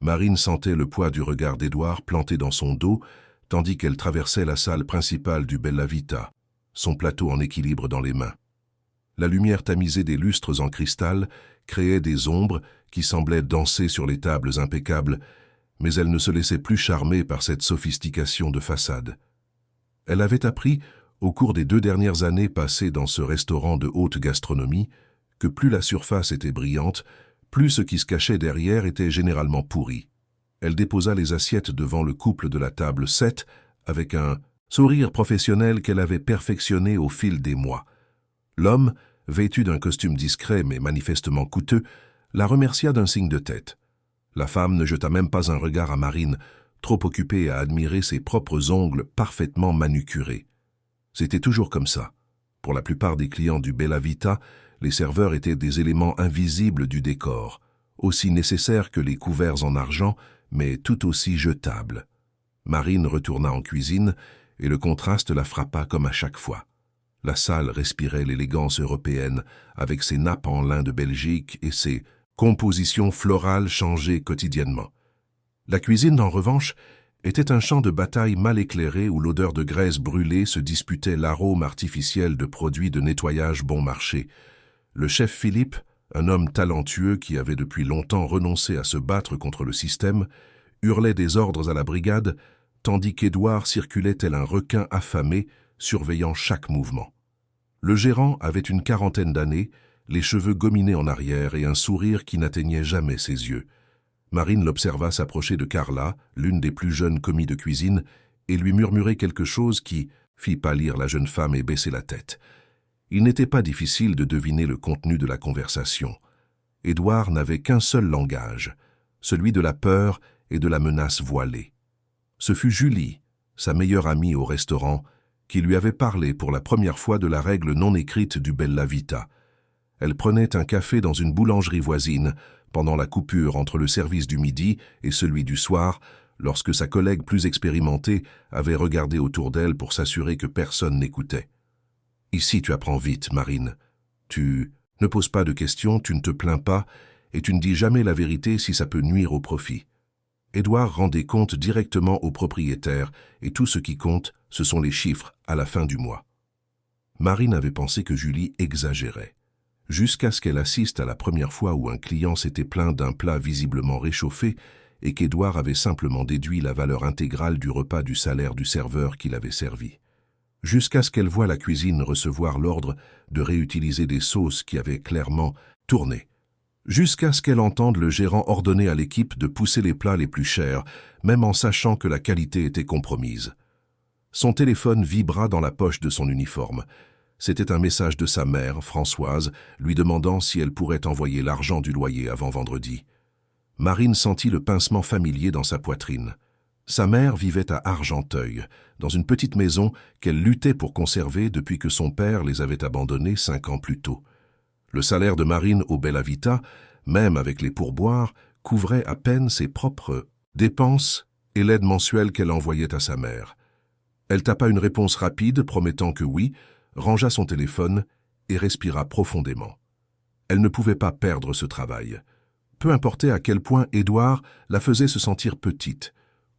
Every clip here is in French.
Marine sentait le poids du regard d'Édouard planté dans son dos, tandis qu'elle traversait la salle principale du Bella Vita, son plateau en équilibre dans les mains. La lumière tamisée des lustres en cristal créait des ombres qui semblaient danser sur les tables impeccables, mais elle ne se laissait plus charmer par cette sophistication de façade. Elle avait appris, au cours des 2 dernières années passées dans ce restaurant de haute gastronomie, que plus la surface était brillante, plus ce qui se cachait derrière était généralement pourri. Elle déposa les assiettes devant le couple de la table 7 avec un sourire professionnel qu'elle avait perfectionné au fil des mois. L'homme, vêtu d'un costume discret mais manifestement coûteux, la remercia d'un signe de tête. La femme ne jeta même pas un regard à Marine, trop occupée à admirer ses propres ongles parfaitement manucurés. C'était toujours comme ça. Pour la plupart des clients du Bella Vita, les serveurs étaient des éléments invisibles du décor, aussi nécessaires que les couverts en argent, mais tout aussi jetables. Marine retourna en cuisine, et le contraste la frappa comme à chaque fois. La salle respirait l'élégance européenne, avec ses nappes en lin de Belgique et ses compositions florales changées quotidiennement. La cuisine, en revanche, était un champ de bataille mal éclairé où l'odeur de graisse brûlée se disputait l'arôme artificiel de produits de nettoyage bon marché. Le chef Philippe, un homme talentueux qui avait depuis longtemps renoncé à se battre contre le système, hurlait des ordres à la brigade, tandis qu'Édouard circulait tel un requin affamé, surveillant chaque mouvement. Le gérant avait une 40aine d'années, les cheveux gominés en arrière et un sourire qui n'atteignait jamais ses yeux. Marine l'observa s'approcher de Carla, l'une des plus jeunes commis de cuisine, et lui murmurer quelque chose qui fit pâlir la jeune femme et baisser la tête. Il n'était pas difficile de deviner le contenu de la conversation. Édouard n'avait qu'un seul langage, celui de la peur et de la menace voilée. Ce fut Julie, sa meilleure amie au restaurant, qui lui avait parlé pour la première fois de la règle non écrite du Bella Vita. Elle prenait un café dans une boulangerie voisine, pendant la coupure entre le service du midi et celui du soir, lorsque sa collègue plus expérimentée avait regardé autour d'elle pour s'assurer que personne n'écoutait. « Ici, tu apprends vite, Marine. Tu ne poses pas de questions, tu ne te plains pas, et tu ne dis jamais la vérité si ça peut nuire au profit. » Édouard rendait compte directement au propriétaire, et tout ce qui compte, ce sont les chiffres à la fin du mois. Marine avait pensé que Julie exagérait, jusqu'à ce qu'elle assiste à la première fois où un client s'était plaint d'un plat visiblement réchauffé et qu'Édouard avait simplement déduit la valeur intégrale du repas du salaire du serveur qui l'avait servi. Jusqu'à ce qu'elle voie la cuisine recevoir l'ordre de réutiliser des sauces qui avaient clairement tourné. Jusqu'à ce qu'elle entende le gérant ordonner à l'équipe de pousser les plats les plus chers, même en sachant que la qualité était compromise. Son téléphone vibra dans la poche de son uniforme. C'était un message de sa mère, Françoise, lui demandant si elle pourrait envoyer l'argent du loyer avant vendredi. Marine sentit le pincement familier dans sa poitrine. Sa mère vivait à Argenteuil, dans une petite maison qu'elle luttait pour conserver depuis que son père les avait abandonnés 5 ans plus tôt. Le salaire de Marine au Bella Vita, même avec les pourboires, couvrait à peine ses propres dépenses et l'aide mensuelle qu'elle envoyait à sa mère. Elle tapa une réponse rapide promettant que oui, rangea son téléphone et respira profondément. Elle ne pouvait pas perdre ce travail. Peu importait à quel point Édouard la faisait se sentir petite,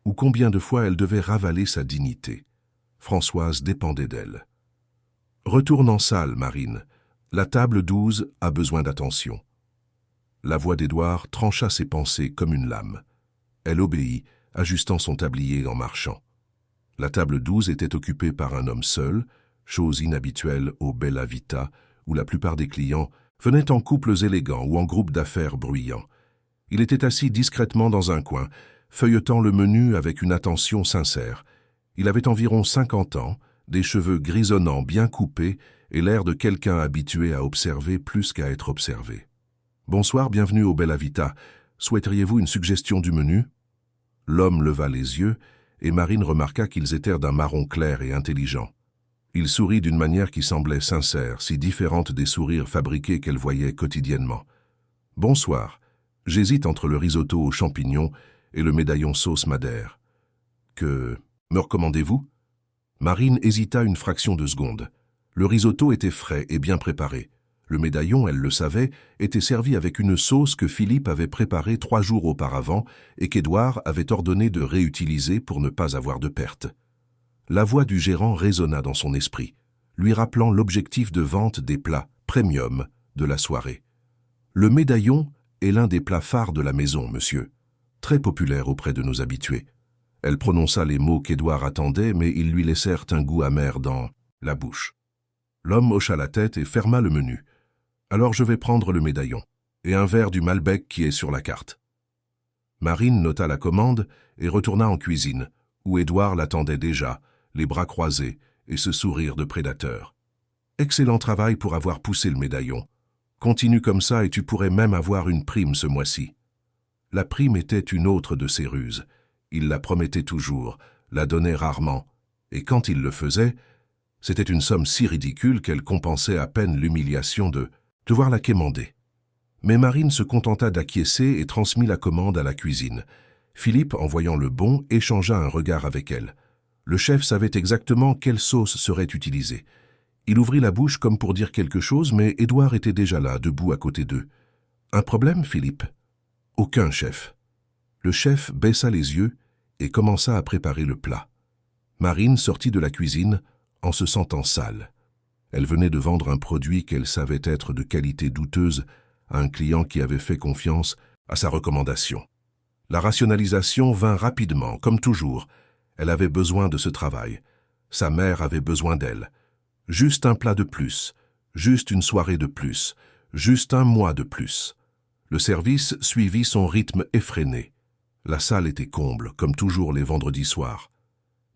ou combien de fois elle devait ravaler sa dignité. Françoise dépendait d'elle. « Retourne en salle, Marine. La table 12 a besoin d'attention. » La voix d'Édouard trancha ses pensées comme une lame. Elle obéit, ajustant son tablier en marchant. La table 12 était occupée par un homme seul, chose inhabituelle au Bella Vita, où la plupart des clients venaient en couples élégants ou en groupes d'affaires bruyants. Il était assis discrètement dans un coin, feuilletant le menu avec une attention sincère. Il avait environ 50 ans, des cheveux grisonnants bien coupés et l'air de quelqu'un habitué à observer plus qu'à être observé. « Bonsoir, bienvenue au Bella Vita. Souhaiteriez-vous une suggestion du menu ?» L'homme leva les yeux et Marine remarqua qu'ils étaient d'un marron clair et intelligent. Il sourit d'une manière qui semblait sincère, si différente des sourires fabriqués qu'elle voyait quotidiennement. « Bonsoir. J'hésite entre le risotto aux champignons et le médaillon sauce madère. Que me recommandez-vous » Marine hésita une fraction de seconde. Le risotto était frais et bien préparé. Le médaillon, elle le savait, était servi avec une sauce que Philippe avait préparée 3 jours auparavant et qu'Édouard avait ordonné de réutiliser pour ne pas avoir de perte. La voix du gérant résonna dans son esprit, lui rappelant l'objectif de vente des plats premium de la soirée. Le médaillon est l'un des plats phares de la maison, monsieur. Très populaire auprès de nos habitués. Elle prononça les mots qu'Édouard attendait, mais ils lui laissèrent un goût amer dans la bouche. L'homme hocha la tête et ferma le menu. « Alors je vais prendre le médaillon, et un verre du Malbec qui est sur la carte. » Marine nota la commande et retourna en cuisine, où Édouard l'attendait déjà, les bras croisés et ce sourire de prédateur. « Excellent travail pour avoir poussé le médaillon. Continue comme ça et tu pourrais même avoir une prime ce mois-ci. » La prime était une autre de ses ruses. Il la promettait toujours, la donnait rarement, et quand il le faisait, c'était une somme si ridicule qu'elle compensait à peine l'humiliation de devoir la quémander. Mais Marine se contenta d'acquiescer et transmit la commande à la cuisine. Philippe, en voyant le bon, échangea un regard avec elle. Le chef savait exactement quelle sauce serait utilisée. Il ouvrit la bouche comme pour dire quelque chose, mais Édouard était déjà là, debout à côté d'eux. « Un problème, Philippe ?»« Aucun, chef. » Le chef baissa les yeux et commença à préparer le plat. Marine sortit de la cuisine en se sentant sale. Elle venait de vendre un produit qu'elle savait être de qualité douteuse à un client qui avait fait confiance à sa recommandation. La rationalisation vint rapidement, comme toujours. Elle avait besoin de ce travail. Sa mère avait besoin d'elle. Juste un plat de plus, juste une soirée de plus, juste un mois de plus. Le service suivit son rythme effréné. La salle était comble, comme toujours les vendredis soirs.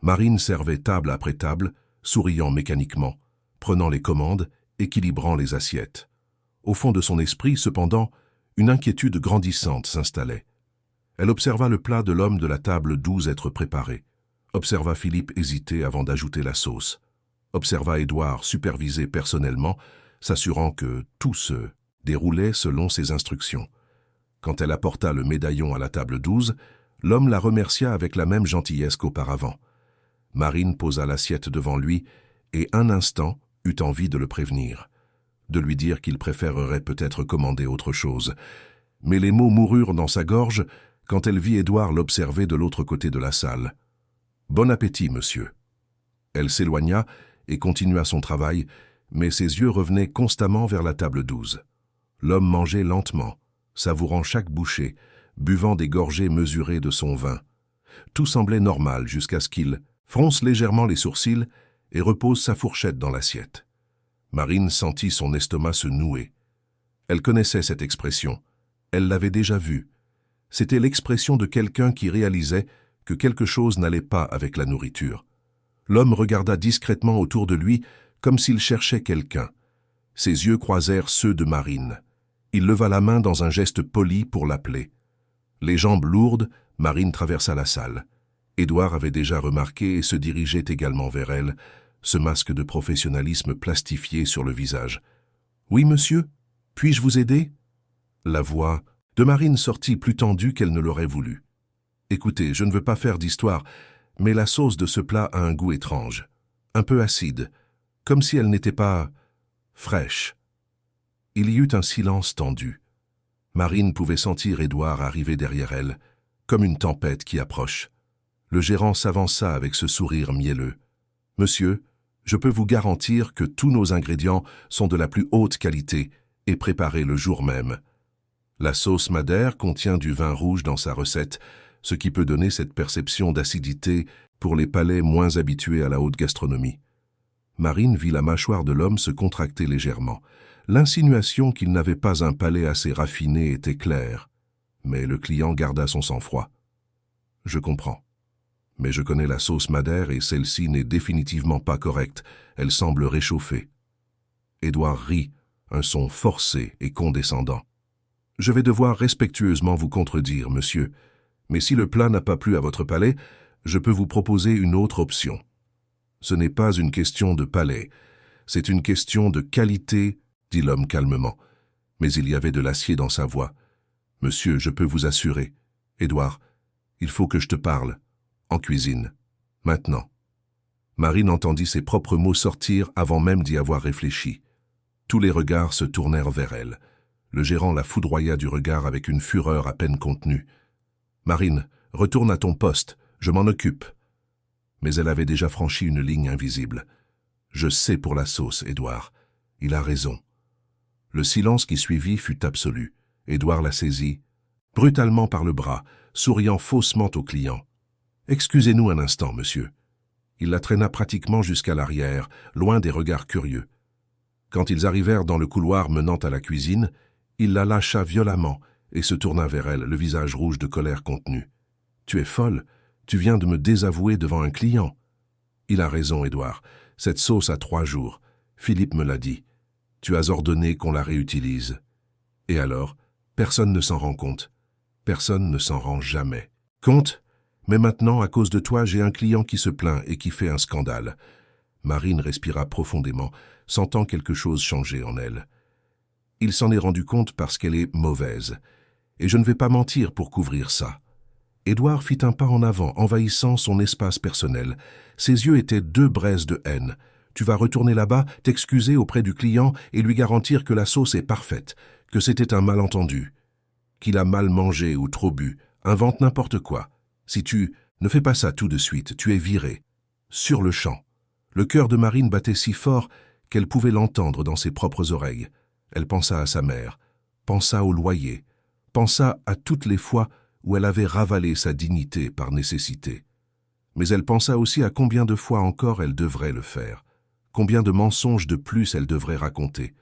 Marine servait table après table, souriant mécaniquement, prenant les commandes, équilibrant les assiettes. Au fond de son esprit, cependant, une inquiétude grandissante s'installait. Elle observa le plat de l'homme de la table 12 être préparé, observa Philippe hésiter avant d'ajouter la sauce, observa Édouard superviser personnellement, s'assurant que tout se déroulait selon ses instructions. Quand elle apporta le médaillon à la table 12, l'homme la remercia avec la même gentillesse qu'auparavant. Marine posa l'assiette devant lui et un instant eut envie de le prévenir, de lui dire qu'il préférerait peut-être commander autre chose. Mais les mots moururent dans sa gorge quand elle vit Édouard l'observer de l'autre côté de la salle. « Bon appétit, monsieur. » Elle s'éloigna et continua son travail, mais ses yeux revenaient constamment vers la table 12. L'homme mangeait lentement, savourant chaque bouchée, buvant des gorgées mesurées de son vin. Tout semblait normal jusqu'à ce qu'il fronce légèrement les sourcils et repose sa fourchette dans l'assiette. Marine sentit son estomac se nouer. Elle connaissait cette expression. Elle l'avait déjà vue. C'était l'expression de quelqu'un qui réalisait que quelque chose n'allait pas avec la nourriture. L'homme regarda discrètement autour de lui comme s'il cherchait quelqu'un. Ses yeux croisèrent ceux de Marine. Il leva la main dans un geste poli pour l'appeler. Les jambes lourdes, Marine traversa la salle. Édouard avait déjà remarqué et se dirigeait également vers elle, ce masque de professionnalisme plastifié sur le visage. « Oui, monsieur, puis-je vous aider ?» La voix de Marine sortit plus tendue qu'elle ne l'aurait voulu. « Écoutez, je ne veux pas faire d'histoire, mais la sauce de ce plat a un goût étrange, un peu acide, comme si elle n'était pas fraîche. » Il y eut un silence tendu. Marine pouvait sentir Édouard arriver derrière elle, comme une tempête qui approche. Le gérant s'avança avec ce sourire mielleux. « Monsieur, je peux vous garantir que tous nos ingrédients sont de la plus haute qualité et préparés le jour même. La sauce madère contient du vin rouge dans sa recette, ce qui peut donner cette perception d'acidité pour les palais moins habitués à la haute gastronomie. » Marine vit la mâchoire de l'homme se contracter légèrement. L'insinuation qu'il n'avait pas un palais assez raffiné était claire, mais le client garda son sang-froid. « Je comprends. Mais je connais la sauce madère et celle-ci n'est définitivement pas correcte. Elle semble réchauffée. » Édouard rit, un son forcé et condescendant. « Je vais devoir respectueusement vous contredire, monsieur, mais si le plat n'a pas plu à votre palais, je peux vous proposer une autre option. Ce n'est pas une question de palais, c'est une question de qualité, dit l'homme calmement, mais il y avait de l'acier dans sa voix. « Monsieur, je peux vous assurer. Édouard, il faut que je te parle. En cuisine. Maintenant. » Marine entendit ses propres mots sortir avant même d'y avoir réfléchi. Tous les regards se tournèrent vers elle. Le gérant la foudroya du regard avec une fureur à peine contenue. « Marine, retourne à ton poste, je m'en occupe. » Mais elle avait déjà franchi une ligne invisible. « Je sais pour la sauce, Édouard. Il a raison. » Le silence qui suivit fut absolu. Édouard la saisit, brutalement par le bras, souriant faussement au client. « Excusez-nous un instant, monsieur. » Il la traîna pratiquement jusqu'à l'arrière, loin des regards curieux. Quand ils arrivèrent dans le couloir menant à la cuisine, il la lâcha violemment et se tourna vers elle, le visage rouge de colère contenue. « Tu es folle, tu viens de me désavouer devant un client. » « Il a raison, Édouard. Cette sauce a 3 jours. Philippe me l'a dit. Tu as ordonné qu'on la réutilise. Et alors, personne ne s'en rend compte. Personne ne s'en rend jamais. Compte ? Mais maintenant, à cause de toi, j'ai un client qui se plaint et qui fait un scandale. » Marine respira profondément, sentant quelque chose changer en elle. Il s'en est rendu compte parce qu'elle est mauvaise. Et je ne vais pas mentir pour couvrir ça. Édouard fit un pas en avant, envahissant son espace personnel. Ses yeux étaient 2 braises de haine. Tu vas retourner là-bas, t'excuser auprès du client et lui garantir que la sauce est parfaite, que c'était un malentendu, qu'il a mal mangé ou trop bu. Invente n'importe quoi. Si tu ne fais pas ça tout de suite, tu es viré. Sur le champ. Le cœur de Marine battait si fort qu'elle pouvait l'entendre dans ses propres oreilles. Elle pensa à sa mère, pensa au loyer, pensa à toutes les fois où elle avait ravalé sa dignité par nécessité. Mais elle pensa aussi à combien de fois encore elle devrait le faire, combien de mensonges de plus elle devrait raconter,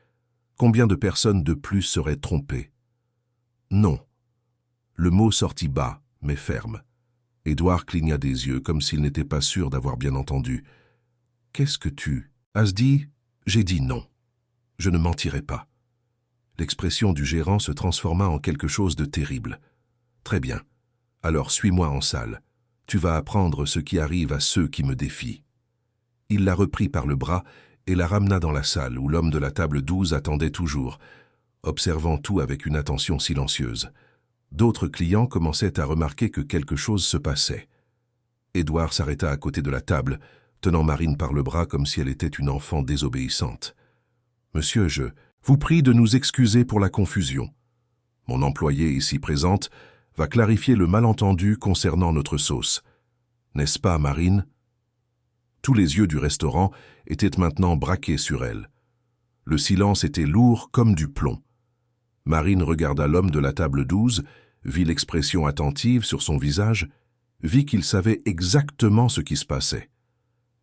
combien de personnes de plus seraient trompées. Non. Le mot sortit bas, mais ferme. Édouard cligna des yeux comme s'il n'était pas sûr d'avoir bien entendu. « Qu'est-ce que tu as dit ?» J'ai dit non. Je ne mentirai pas. L'expression du gérant se transforma en quelque chose de terrible. Très bien. Alors suis-moi en salle. Tu vas apprendre ce qui arrive à ceux qui me défient. Il la reprit par le bras et la ramena dans la salle où l'homme de la table 12 attendait toujours, observant tout avec une attention silencieuse. D'autres clients commençaient à remarquer que quelque chose se passait. Édouard s'arrêta à côté de la table, tenant Marine par le bras comme si elle était une enfant désobéissante. « Monsieur, je vous prie de nous excuser pour la confusion. Mon employée ici présente va clarifier le malentendu concernant notre sauce. N'est-ce pas, Marine ?» Tous les yeux du restaurant étaient maintenant braqués sur elle. Le silence était lourd comme du plomb. Marine regarda l'homme de la table 12, vit l'expression attentive sur son visage, vit qu'il savait exactement ce qui se passait.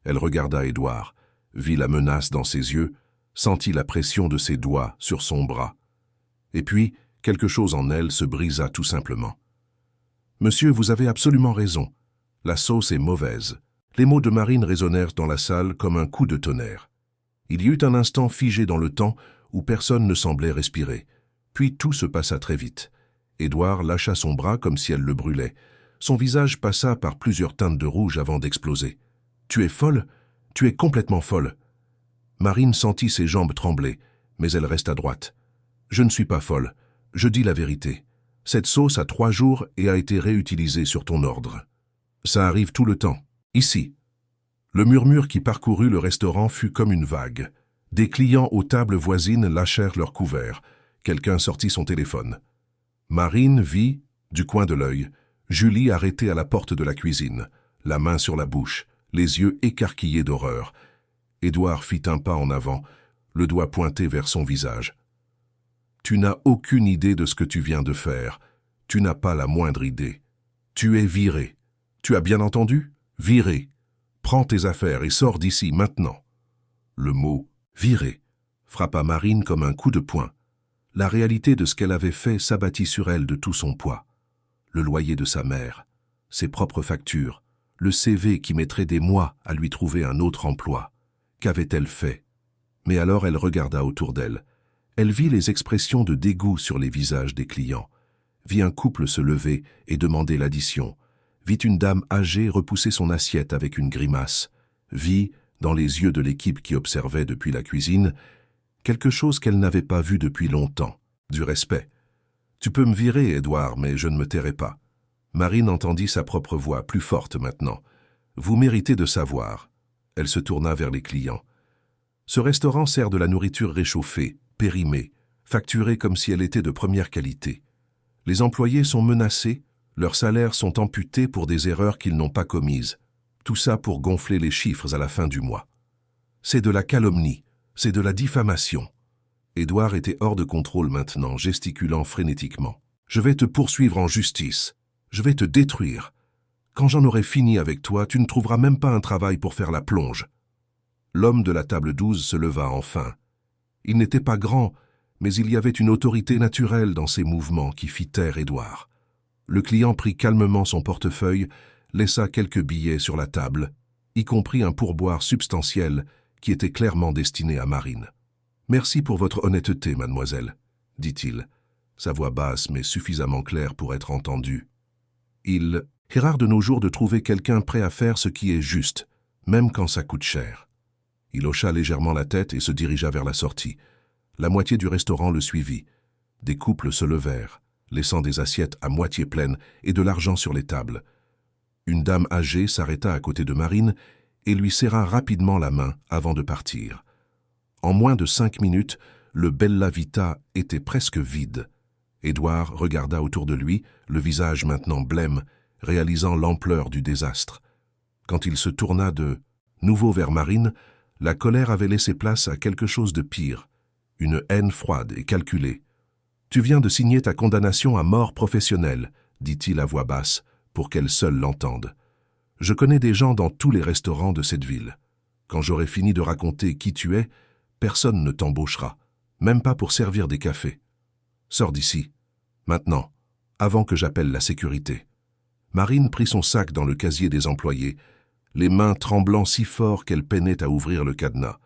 Elle regarda Édouard, vit la menace dans ses yeux, sentit la pression de ses doigts sur son bras. Et puis, quelque chose en elle se brisa tout simplement. « Monsieur, vous avez absolument raison. La sauce est mauvaise. » Les mots de Marine résonnèrent dans la salle comme un coup de tonnerre. Il y eut un instant figé dans le temps où personne ne semblait respirer. Puis tout se passa très vite. Édouard lâcha son bras comme si elle le brûlait. Son visage passa par plusieurs teintes de rouge avant d'exploser. « Tu es folle? Tu es complètement folle. » Marine sentit ses jambes trembler, mais elle resta droite. « Je ne suis pas folle. Je dis la vérité. Cette sauce a 3 jours et a été réutilisée sur ton ordre. Ça arrive tout le temps. Ici. » Le murmure qui parcourut le restaurant fut comme une vague. Des clients aux tables voisines lâchèrent leurs couverts. Quelqu'un sortit son téléphone. Marine vit, du coin de l'œil, Julie arrêtée à la porte de la cuisine, la main sur la bouche, les yeux écarquillés d'horreur. Édouard fit un pas en avant, le doigt pointé vers son visage. « Tu n'as aucune idée de ce que tu viens de faire. Tu n'as pas la moindre idée. Tu es viré. Tu as bien entendu ? Viré. Prends tes affaires et sors d'ici maintenant. » Le mot « viré » frappa Marine comme un coup de poing. La réalité de ce qu'elle avait fait s'abattit sur elle de tout son poids. Le loyer de sa mère, ses propres factures, le CV qui mettrait des mois à lui trouver un autre emploi. Qu'avait-elle fait? Mais alors elle regarda autour d'elle. Elle vit les expressions de dégoût sur les visages des clients, vit un couple se lever et demander l'addition, vit une dame âgée repousser son assiette avec une grimace, vit, dans les yeux de l'équipe qui observait depuis la cuisine, quelque chose qu'elle n'avait pas vu depuis longtemps, du respect. « Tu peux me virer, Édouard, mais je ne me tairai pas. » Marine entendit sa propre voix, plus forte maintenant. « Vous méritez de savoir. » Elle se tourna vers les clients. Ce restaurant sert de la nourriture réchauffée, périmée, facturée comme si elle était de première qualité. Les employés sont menacés, leurs salaires sont amputés pour des erreurs qu'ils n'ont pas commises. Tout ça pour gonfler les chiffres à la fin du mois. C'est de la calomnie, c'est de la diffamation. Édouard était hors de contrôle maintenant, gesticulant frénétiquement. « Je vais te poursuivre en justice. Je vais te détruire. Quand j'en aurai fini avec toi, tu ne trouveras même pas un travail pour faire la plonge. » L'homme de la table 12 se leva enfin. Il n'était pas grand, mais il y avait une autorité naturelle dans ses mouvements qui fit taire Édouard. Le client prit calmement son portefeuille, laissa quelques billets sur la table, y compris un pourboire substantiel qui était clairement destiné à Marine. « Merci pour votre honnêteté, mademoiselle, » dit-il, sa voix basse mais suffisamment claire pour être entendue. Il est rare de nos jours de trouver quelqu'un prêt à faire ce qui est juste, même quand ça coûte cher. Il hocha légèrement la tête et se dirigea vers la sortie. La moitié du restaurant le suivit. Des couples se levèrent, laissant des assiettes à moitié pleines et de l'argent sur les tables. Une dame âgée s'arrêta à côté de Marine et lui serra rapidement la main avant de partir. En moins de 5 minutes, le Bella Vita était presque vide. Édouard regarda autour de lui, le visage maintenant blême, réalisant l'ampleur du désastre. Quand il se tourna de nouveau vers Marine, la colère avait laissé place à quelque chose de pire, une haine froide et calculée. « Tu viens de signer ta condamnation à mort professionnelle, » dit-il à voix basse, pour qu'elle seule l'entende. « Je connais des gens dans tous les restaurants de cette ville. Quand j'aurai fini de raconter qui tu es, personne ne t'embauchera, même pas pour servir des cafés. Sors d'ici, maintenant, avant que j'appelle la sécurité. » Marine prit son sac dans le casier des employés, les mains tremblant si fort qu'elle peinait à ouvrir le cadenas.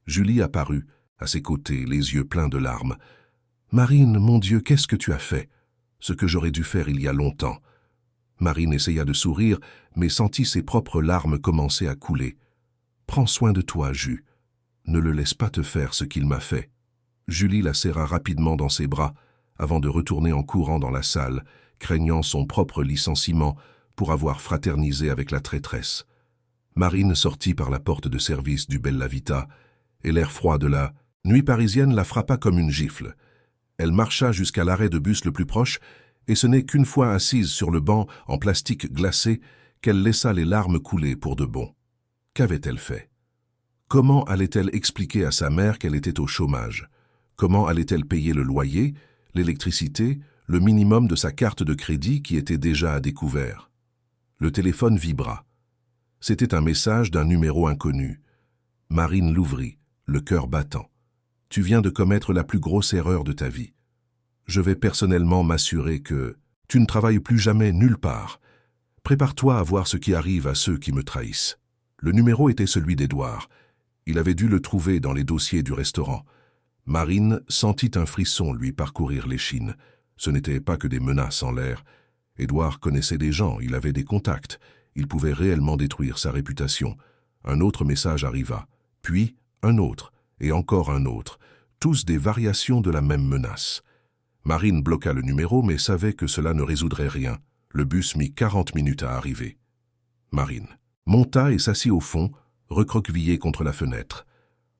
Julie apparut, à ses côtés, les yeux pleins de larmes. « Marine, mon Dieu, qu'est-ce que tu as fait? Ce que j'aurais dû faire il y a longtemps. » Marine essaya de sourire, mais sentit ses propres larmes commencer à couler. « Prends soin de toi, Jus. Ne le laisse pas te faire ce qu'il m'a fait. » Julie la serra rapidement dans ses bras, avant de retourner en courant dans la salle, craignant son propre licenciement pour avoir fraternisé avec la traîtresse. Marine sortit par la porte de service du Bella Vita, et l'air froid de la nuit parisienne la frappa comme une gifle. Elle marcha jusqu'à l'arrêt de bus le plus proche, et ce n'est qu'une fois assise sur le banc en plastique glacé qu'elle laissa les larmes couler pour de bon. Qu'avait-elle fait? Comment allait-elle expliquer à sa mère qu'elle était au chômage? Comment allait-elle payer le loyer, l'électricité, le minimum de sa carte de crédit qui était déjà à découvert? Le téléphone vibra. C'était un message d'un numéro inconnu. Marine l'ouvrit, le cœur battant. « Tu viens de commettre la plus grosse erreur de ta vie. Je vais personnellement m'assurer que tu ne travailles plus jamais nulle part. Prépare-toi à voir ce qui arrive à ceux qui me trahissent. » Le numéro était celui d'Édouard. Il avait dû le trouver dans les dossiers du restaurant. Marine sentit un frisson lui parcourir l'échine. Ce n'était pas que des menaces en l'air. Édouard connaissait des gens, il avait des contacts. Il pouvait réellement détruire sa réputation. Un autre message arriva, puis un autre, et encore un autre, tous des variations de la même menace. Marine bloqua le numéro, mais savait que cela ne résoudrait rien. Le bus mit 40 minutes à arriver. Marine monta et s'assit au fond, recroquevillée contre la fenêtre.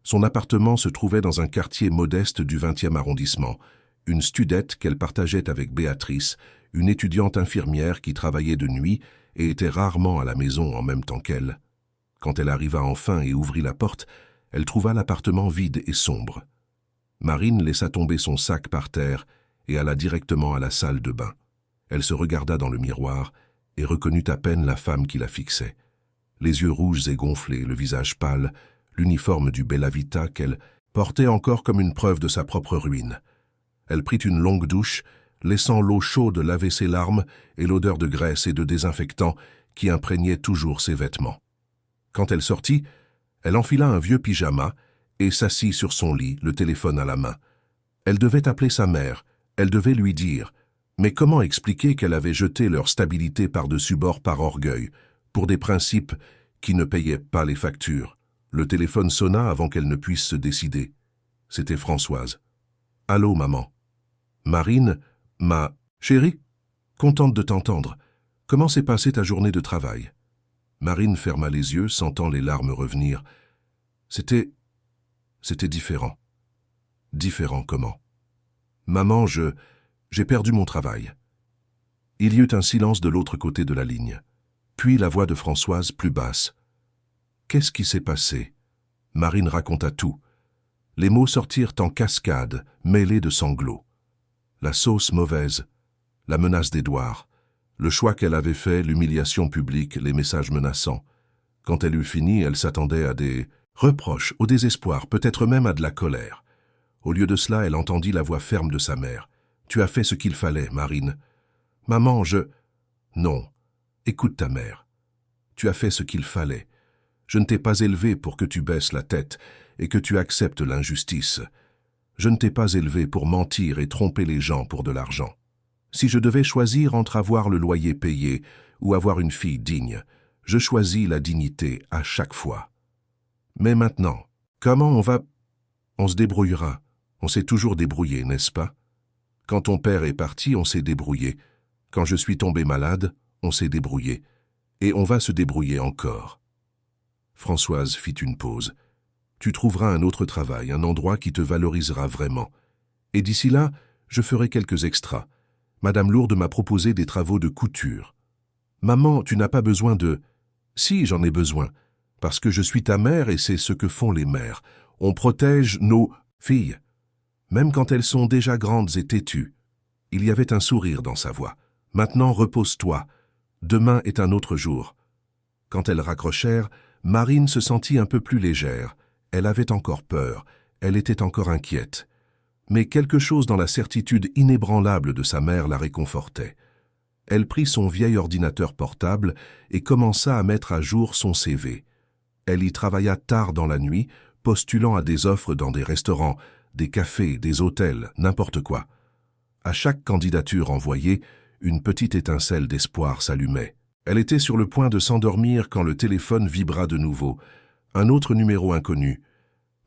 Son appartement se trouvait dans un quartier modeste du 20e arrondissement, une studette qu'elle partageait avec Béatrice, une étudiante infirmière qui travaillait de nuit et était rarement à la maison en même temps qu'elle. Quand elle arriva enfin et ouvrit la porte, elle trouva l'appartement vide et sombre. Marine laissa tomber son sac par terre et alla directement à la salle de bain. Elle se regarda dans le miroir et reconnut à peine la femme qui la fixait. Les yeux rouges et gonflés, le visage pâle, l'uniforme du Bella Vita qu'elle portait encore comme une preuve de sa propre ruine. Elle prit une longue douche, laissant l'eau chaude laver ses larmes et l'odeur de graisse et de désinfectant qui imprégnait toujours ses vêtements. Quand elle sortit, elle enfila un vieux pyjama et s'assit sur son lit, le téléphone à la main. Elle devait appeler sa mère, elle devait lui dire, mais comment expliquer qu'elle avait jeté leur stabilité par-dessus bord par orgueil, pour des principes qui ne payaient pas les factures? Le téléphone sonna avant qu'elle ne puisse se décider. C'était Françoise. « Allô, maman. »« Marine, ma chérie, contente de t'entendre. Comment s'est passée ta journée de travail ?» Marine ferma les yeux, sentant les larmes revenir. « C'était C'était différent. Différent comment? Maman, j'ai perdu mon travail. Il y eut un silence de l'autre côté de la ligne. Puis la voix de Françoise plus basse. Qu'est-ce qui s'est passé? Marine raconta tout. Les mots sortirent en cascade, mêlés de sanglots. La sauce mauvaise, la menace d'Édouard, le choix qu'elle avait fait, l'humiliation publique, les messages menaçants. Quand elle eut fini, elle s'attendait à des reproches, au désespoir, peut-être même à de la colère. Au lieu de cela, elle entendit la voix ferme de sa mère. « Tu as fait ce qu'il fallait, Marine. »« Maman, Non. Écoute ta mère. Tu as fait ce qu'il fallait. Je ne t'ai pas élevée pour que tu baisses la tête et que tu acceptes l'injustice. Je ne t'ai pas élevée pour mentir et tromper les gens pour de l'argent. Si je devais choisir entre avoir le loyer payé ou avoir une fille digne, je choisis la dignité à chaque fois. Mais maintenant, comment on va... On se débrouillera. On s'est toujours débrouillé, n'est-ce pas? Quand ton père est parti, on s'est débrouillé. Quand je suis tombé malade, on s'est débrouillé. Et on va se débrouiller encore. » Françoise fit une pause. « Tu trouveras un autre travail, un endroit qui te valorisera vraiment. Et d'ici là, je ferai quelques extras. Madame Lourde m'a proposé des travaux de couture. Maman, tu n'as pas besoin de... Si, j'en ai besoin. Parce que je suis ta mère et c'est ce que font les mères. On protège nos filles. Même quand elles sont déjà grandes et têtues. » Il y avait un sourire dans sa voix. « Maintenant, repose-toi. Demain est un autre jour. » Quand elles raccrochèrent, Marine se sentit un peu plus légère. Elle avait encore peur. Elle était encore inquiète. Mais quelque chose dans la certitude inébranlable de sa mère la réconfortait. Elle prit son vieil ordinateur portable et commença à mettre à jour son CV. Elle y travailla tard dans la nuit, postulant à des offres dans des restaurants, des cafés, des hôtels, n'importe quoi. À chaque candidature envoyée, une petite étincelle d'espoir s'allumait. Elle était sur le point de s'endormir quand le téléphone vibra de nouveau. Un autre numéro inconnu.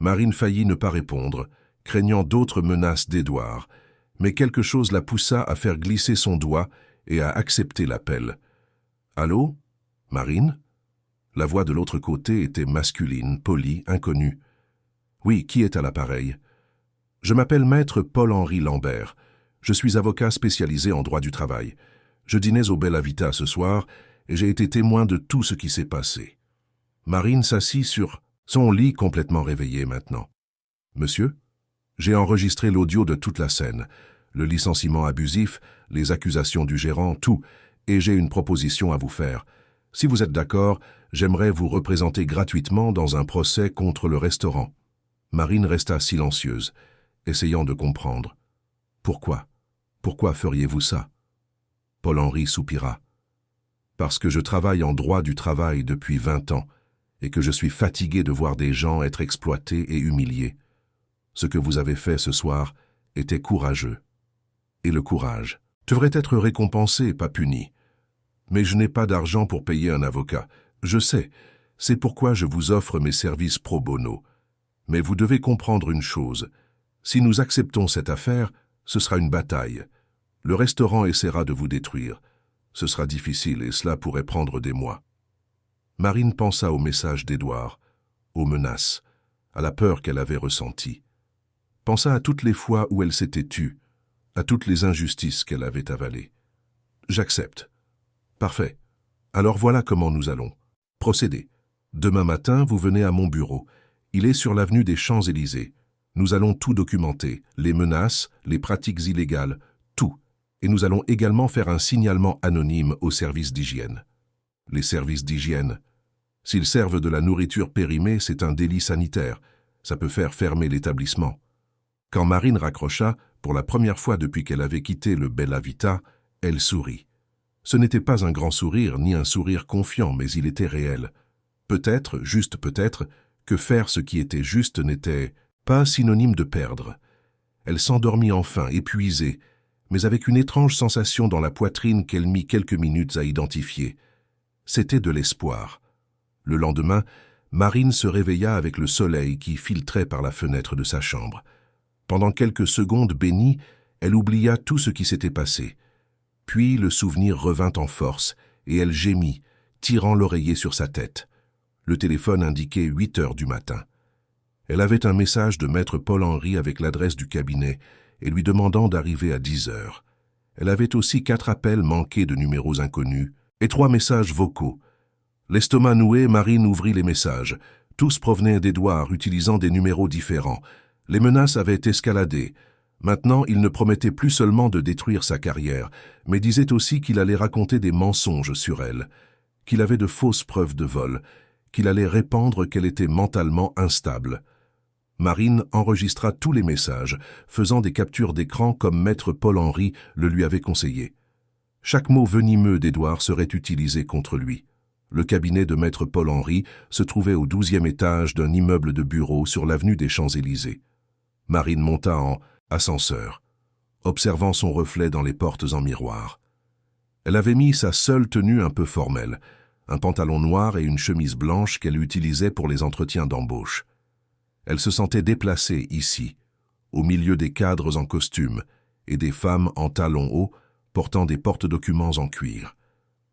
Marine faillit ne pas répondre, craignant d'autres menaces d'Édouard, mais quelque chose la poussa à faire glisser son doigt et à accepter l'appel. « Allô? Marine ?» La voix de l'autre côté était masculine, polie, inconnue. « Oui, qui est à l'appareil? »« Je m'appelle maître Paul-Henri Lambert. Je suis avocat spécialisé en droit du travail. Je dînais au Bella Vita ce soir et j'ai été témoin de tout ce qui s'est passé. » Marine s'assit sur son lit complètement réveillée maintenant. « Monsieur? J'ai enregistré l'audio de toute la scène, le licenciement abusif, les accusations du gérant, tout, et j'ai une proposition à vous faire. Si vous êtes d'accord, j'aimerais vous représenter gratuitement dans un procès contre le restaurant. » Marine resta silencieuse, essayant de comprendre. « Pourquoi? Pourquoi feriez-vous ça? » Paul-Henri soupira. « Parce que je travaille en droit du travail depuis 20 ans et que je suis fatigué de voir des gens être exploités et humiliés. Ce que vous avez fait ce soir était courageux. Et le courage devrait être récompensé, pas puni. Mais je n'ai pas d'argent pour payer un avocat. Je sais, c'est pourquoi je vous offre mes services pro bono. Mais vous devez comprendre une chose. Si nous acceptons cette affaire, ce sera une bataille. Le restaurant essaiera de vous détruire. Ce sera difficile et cela pourrait prendre des mois. » Marine pensa au message d'Édouard, aux menaces, à la peur qu'elle avait ressentie. Pensa à toutes les fois où elle s'était tue, à toutes les injustices qu'elle avait avalées. « J'accepte. »« Parfait. Alors voilà comment nous allons procéder. Demain matin, vous venez à mon bureau. Il est sur l'avenue des Champs-Élysées. Nous allons tout documenter, les menaces, les pratiques illégales, tout. Et nous allons également faire un signalement anonyme aux services d'hygiène. » Les services d'hygiène. S'ils servent de la nourriture périmée, c'est un délit sanitaire. Ça peut faire fermer l'établissement. Quand Marine raccrocha, pour la première fois depuis qu'elle avait quitté le Bella Vita, elle sourit. Ce n'était pas un grand sourire, ni un sourire confiant, mais il était réel. Peut-être, juste peut-être, que faire ce qui était juste n'était pas synonyme de perdre. Elle s'endormit enfin, épuisée, mais avec une étrange sensation dans la poitrine qu'elle mit quelques minutes à identifier. C'était de l'espoir. Le lendemain, Marine se réveilla avec le soleil qui filtrait par la fenêtre de sa chambre. Pendant quelques secondes bénies, elle oublia tout ce qui s'était passé. Puis le souvenir revint en force, et elle gémit, tirant l'oreiller sur sa tête. Le téléphone indiquait 8 heures du matin. Elle avait un message de maître Paul-Henri avec l'adresse du cabinet et lui demandant d'arriver à 10 heures. Elle avait aussi 4 appels manqués de numéros inconnus et 3 messages vocaux. L'estomac noué, Marine ouvrit les messages. Tous provenaient d'Édouard, utilisant des numéros différents. Les menaces avaient escaladé. Maintenant, il ne promettait plus seulement de détruire sa carrière, mais disait aussi qu'il allait raconter des mensonges sur elle, qu'il avait de fausses preuves de vol, qu'il allait répandre qu'elle était mentalement instable. Marine enregistra tous les messages, faisant des captures d'écran comme maître Paul-Henri le lui avait conseillé. Chaque mot venimeux d'Édouard serait utilisé contre lui. Le cabinet de maître Paul-Henri se trouvait au 12e étage d'un immeuble de bureaux sur l'avenue des Champs-Élysées. Marine monta en ascenseur, observant son reflet dans les portes en miroir. Elle avait mis sa seule tenue un peu formelle, un pantalon noir et une chemise blanche qu'elle utilisait pour les entretiens d'embauche. Elle se sentait déplacée ici, au milieu des cadres en costume et des femmes en talons hauts portant des porte-documents en cuir.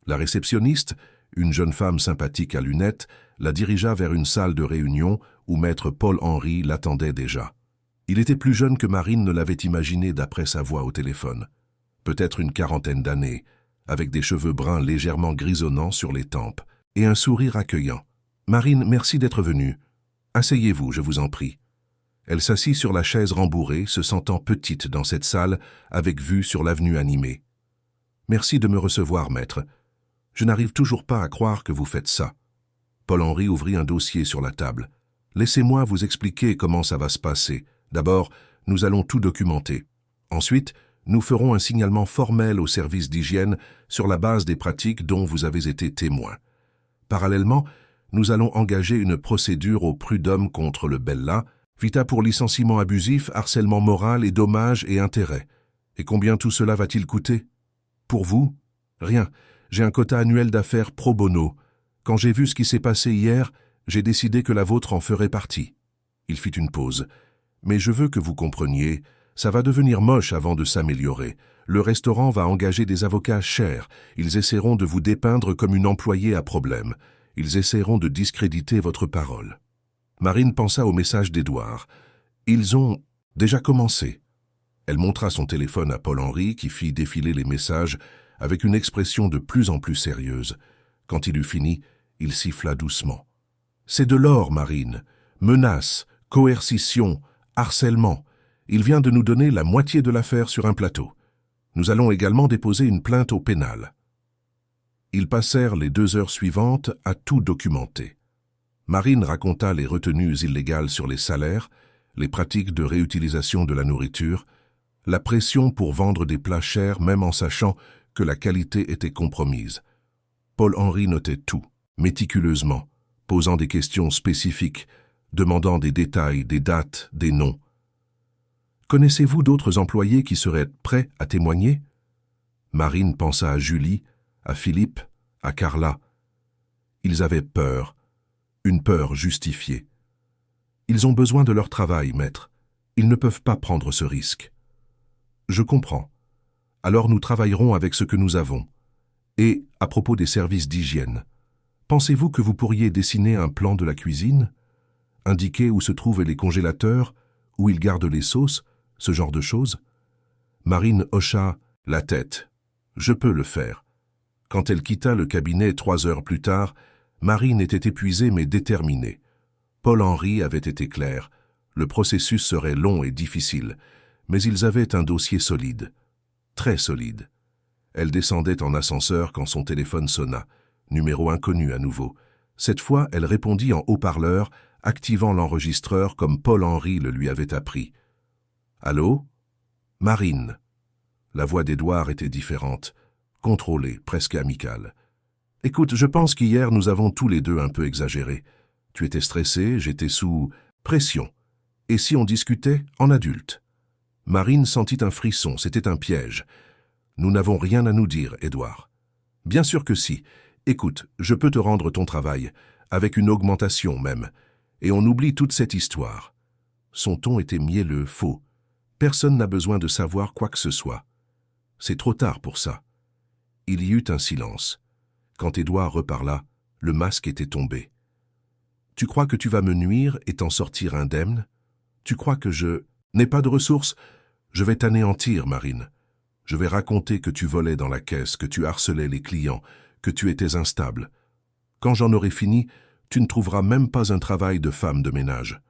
La réceptionniste, une jeune femme sympathique à lunettes, la dirigea vers une salle de réunion où maître Paul-Henri l'attendait déjà. Il était plus jeune que Marine ne l'avait imaginé d'après sa voix au téléphone. Peut-être une 40aine d'années, avec des cheveux bruns légèrement grisonnants sur les tempes et un sourire accueillant. « Marine, merci d'être venue. Asseyez-vous, je vous en prie. » Elle s'assit sur la chaise rembourrée, se sentant petite dans cette salle avec vue sur l'avenue animée. « Merci de me recevoir, maître. Je n'arrive toujours pas à croire que vous faites ça. » Paul-Henri ouvrit un dossier sur la table. « Laissez-moi vous expliquer comment ça va se passer. D'abord, nous allons tout documenter. Ensuite, nous ferons un signalement formel au service d'hygiène sur la base des pratiques dont vous avez été témoin. Parallèlement, nous allons engager une procédure au prud'homme contre le Bella, vita pour licenciement abusif, harcèlement moral et dommages et intérêts. Et combien tout cela va-t-il coûter? Pour vous? Rien. J'ai un quota annuel d'affaires pro bono. Quand j'ai vu ce qui s'est passé hier, j'ai décidé que la vôtre en ferait partie. » Il fit une pause. « Mais je veux que vous compreniez, ça va devenir moche avant de s'améliorer. Le restaurant va engager des avocats chers. Ils essaieront de vous dépeindre comme une employée à problème. Ils essaieront de discréditer votre parole. » Marine pensa au message d'Édouard. « Ils ont déjà commencé. » Elle montra son téléphone à Paul-Henri qui fit défiler les messages avec une expression de plus en plus sérieuse. Quand il eut fini, il siffla doucement. « C'est de l'or, Marine. Menaces, coercition, harcèlement. Il vient de nous donner la moitié de l'affaire sur un plateau. Nous allons également déposer une plainte au pénal. » Ils passèrent les 2 heures suivantes à tout documenter. Marine raconta les retenues illégales sur les salaires, les pratiques de réutilisation de la nourriture, la pression pour vendre des plats chers même en sachant que la qualité était compromise. Paul-Henri notait tout, méticuleusement, posant des questions spécifiques, demandant des détails, des dates, des noms. « Connaissez-vous d'autres employés qui seraient prêts à témoigner ?» Marine pensa à Julie, à Philippe, à Carla. Ils avaient peur, une peur justifiée. « Ils ont besoin de leur travail, maître. Ils ne peuvent pas prendre ce risque. » « Je comprends. Alors nous travaillerons avec ce que nous avons. Et, à propos des services d'hygiène, pensez-vous que vous pourriez dessiner un plan de la cuisine? Indiquer où se trouvent les congélateurs, où ils gardent les sauces, ce genre de choses? » Marine hocha la tête. « Je peux le faire. » Quand elle quitta le cabinet 3 heures plus tard, Marine était épuisée mais déterminée. Paul-Henri avait été clair. Le processus serait long et difficile, mais ils avaient un dossier solide. Très solide. Elle descendait en ascenseur quand son téléphone sonna. Numéro inconnu à nouveau. Cette fois, elle répondit en haut-parleur, activant l'enregistreur comme Paul-Henri le lui avait appris. « Allô? Marine. » La voix d'Édouard était différente, contrôlée, presque amicale. « Écoute, je pense qu'hier nous avons tous les deux un peu exagéré. Tu étais stressé, j'étais sous pression. Et si on discutait en adulte ?» Marine sentit un frisson, c'était un piège. « Nous n'avons rien à nous dire, Édouard. »« Bien sûr que si. Écoute, je peux te rendre ton travail, avec une augmentation même. Et on oublie toute cette histoire. » Son ton était mielleux, faux. Personne n'a besoin de savoir quoi que ce soit. C'est trop tard pour ça. Il y eut un silence. Quand Édouard reparla, le masque était tombé. « Tu crois que tu vas me nuire et t'en sortir indemne? Tu crois que je n'ai pas de ressources? Je vais t'anéantir, Marine. Je vais raconter que tu volais dans la caisse, que tu harcelais les clients, que tu étais instable. Quand j'en aurai fini, tu ne trouveras même pas un travail de femme de ménage. »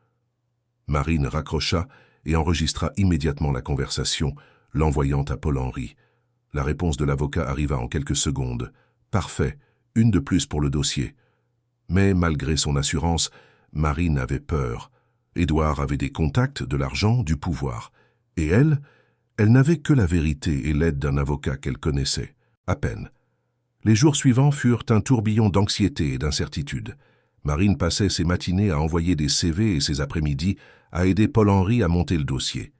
Marine raccrocha et enregistra immédiatement la conversation, l'envoyant à Paul-Henri. La réponse de l'avocat arriva en quelques secondes. Parfait, une de plus pour le dossier. Mais malgré son assurance, Marine avait peur. Édouard avait des contacts, de l'argent, du pouvoir. Et elle n'avait que la vérité et l'aide d'un avocat qu'elle connaissait, à peine. Les jours suivants furent un tourbillon d'anxiété et d'incertitude. Marine passait ses matinées à envoyer des CV et ses après-midi à aider Paul-Henri à monter le dossier.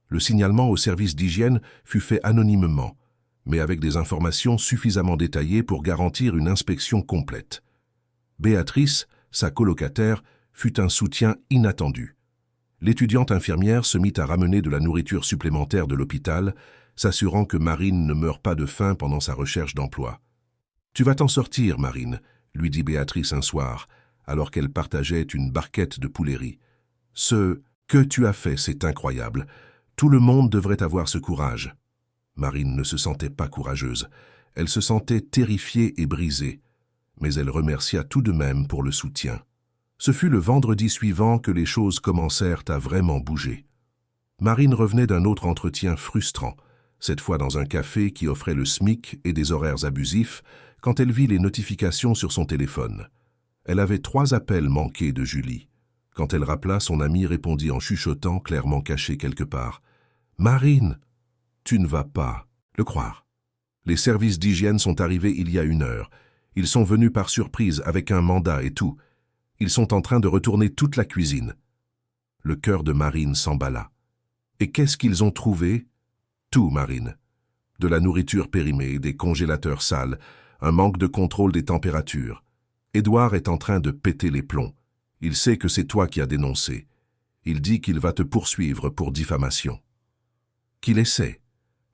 Le signalement au service d'hygiène fut fait anonymement, mais avec des informations suffisamment détaillées pour garantir une inspection complète. Béatrice, sa colocataire, fut un soutien inattendu. L'étudiante infirmière se mit à ramener de la nourriture supplémentaire de l'hôpital, s'assurant que Marine ne meure pas de faim pendant sa recherche d'emploi. « Tu vas t'en sortir, Marine », lui dit Béatrice un soir, alors qu'elle partageait une barquette de poulet-riz. « Ce que tu as fait, c'est incroyable. Tout le monde devrait avoir ce courage. » Marine ne se sentait pas courageuse. Elle se sentait terrifiée et brisée. Mais elle remercia tout de même pour le soutien. Ce fut le vendredi suivant que les choses commencèrent à vraiment bouger. Marine revenait d'un autre entretien frustrant, cette fois dans un café qui offrait le SMIC et des horaires abusifs, quand elle vit les notifications sur son téléphone. Elle avait 3 appels manqués de Julie. Quand elle rappela, son amie répondit en chuchotant, clairement caché quelque part. « Marine, tu ne vas pas le croire. Les services d'hygiène sont arrivés il y a 1 heure. Ils sont venus par surprise avec un mandat et tout. Ils sont en train de retourner toute la cuisine. » Le cœur de Marine s'emballa. Et qu'est-ce qu'ils ont trouvé? Tout, Marine. De la nourriture périmée, des congélateurs sales, un manque de contrôle des températures. Édouard est en train de péter les plombs. Il sait que c'est toi qui as dénoncé. Il dit qu'il va te poursuivre pour diffamation. Qu'il essaie.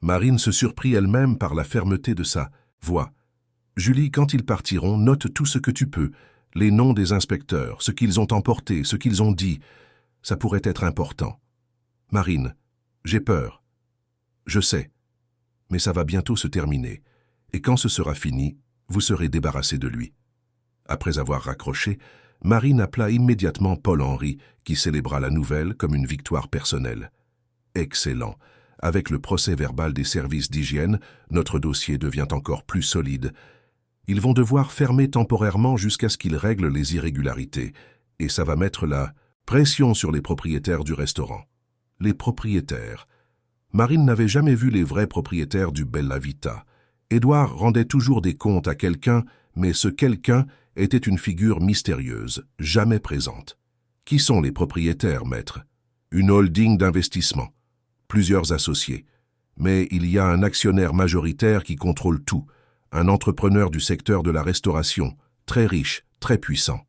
Marine se surprit elle-même par la fermeté de sa voix. « Julie, quand ils partiront, note tout ce que tu peux. Les noms des inspecteurs, ce qu'ils ont emporté, ce qu'ils ont dit. Ça pourrait être important. Marine, j'ai peur. Je sais. Mais ça va bientôt se terminer. Et quand ce sera fini, vous serez débarrassé de lui. » Après avoir raccroché, Marine appela immédiatement Paul-Henri, qui célébra la nouvelle comme une victoire personnelle. « Excellent. Avec le procès-verbal des services d'hygiène, notre dossier devient encore plus solide. Ils vont devoir fermer temporairement jusqu'à ce qu'ils règlent les irrégularités, et ça va mettre la pression sur les propriétaires du restaurant. » Les propriétaires. Marine n'avait jamais vu les vrais propriétaires du Bella Vita. Édouard rendait toujours des comptes à quelqu'un, mais ce quelqu'un était une figure mystérieuse, jamais présente. Qui sont les propriétaires, maître? Une holding d'investissement. Plusieurs associés. Mais il y a un actionnaire majoritaire qui contrôle tout, un entrepreneur du secteur de la restauration, très riche, très puissant.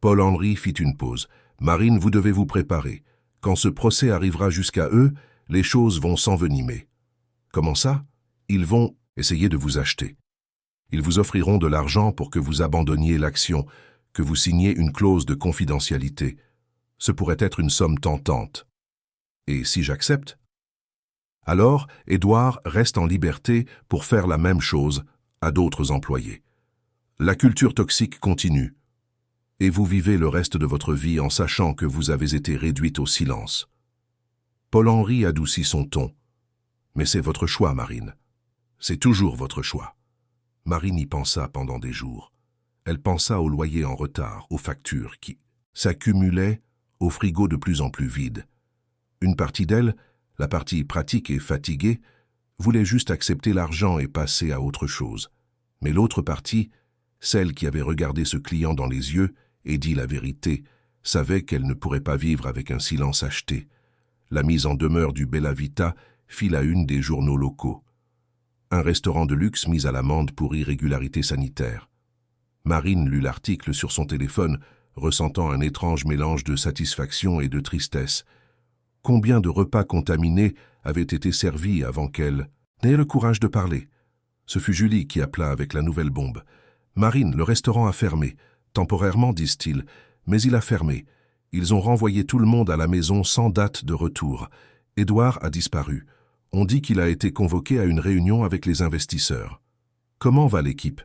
Paul-Henri fit une pause. « Marine, vous devez vous préparer. Quand ce procès arrivera jusqu'à eux, les choses vont s'envenimer. » « Comment ça? Ils vont essayer de vous acheter. Ils vous offriront de l'argent pour que vous abandonniez l'action, que vous signiez une clause de confidentialité. Ce pourrait être une somme tentante. Et si j'accepte? Alors, Édouard reste en liberté pour faire la même chose à d'autres employés. La culture toxique continue. Et vous vivez le reste de votre vie en sachant que vous avez été réduite au silence. Paul-Henri adoucit son ton. « Mais c'est votre choix, Marine. C'est toujours votre choix. » Marine y pensa pendant des jours. Elle pensa au loyer en retard, aux factures qui s'accumulaient, au frigo de plus en plus vide. Une partie d'elle, la partie pratique et fatiguée, voulait juste accepter l'argent et passer à autre chose. Mais l'autre partie, celle qui avait regardé ce client dans les yeux et dit la vérité, savait qu'elle ne pourrait pas vivre avec un silence acheté. La mise en demeure du Bella Vita fit la une des journaux locaux. Un restaurant de luxe mis à l'amende pour irrégularité sanitaire. Marine lut l'article sur son téléphone, ressentant un étrange mélange de satisfaction et de tristesse. Combien de repas contaminés avaient été servis avant qu'elle n'ait le courage de parler? Ce fut Julie qui appela avec la nouvelle bombe. « Marine, le restaurant a fermé. Temporairement, disent-ils. Mais il a fermé. Ils ont renvoyé tout le monde à la maison sans date de retour. Édouard a disparu. On dit qu'il a été convoqué à une réunion avec les investisseurs. Comment va l'équipe?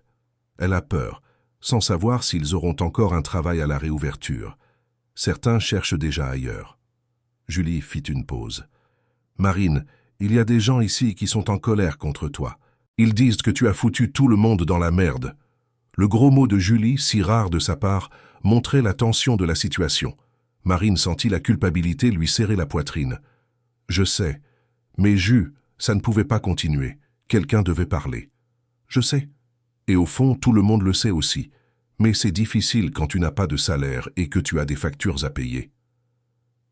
Elle a peur, sans savoir s'ils auront encore un travail à la réouverture. Certains cherchent déjà ailleurs. Julie fit une pause. Marine, il y a des gens ici qui sont en colère contre toi. Ils disent que tu as foutu tout le monde dans la merde. Le gros mot de Julie, si rare de sa part, montrait la tension de la situation. Marine sentit la culpabilité lui serrer la poitrine. « Je sais, mais ça ne pouvait pas continuer. Quelqu'un devait parler. »« Je sais. Et au fond, tout le monde le sait aussi. Mais c'est difficile quand tu n'as pas de salaire et que tu as des factures à payer. »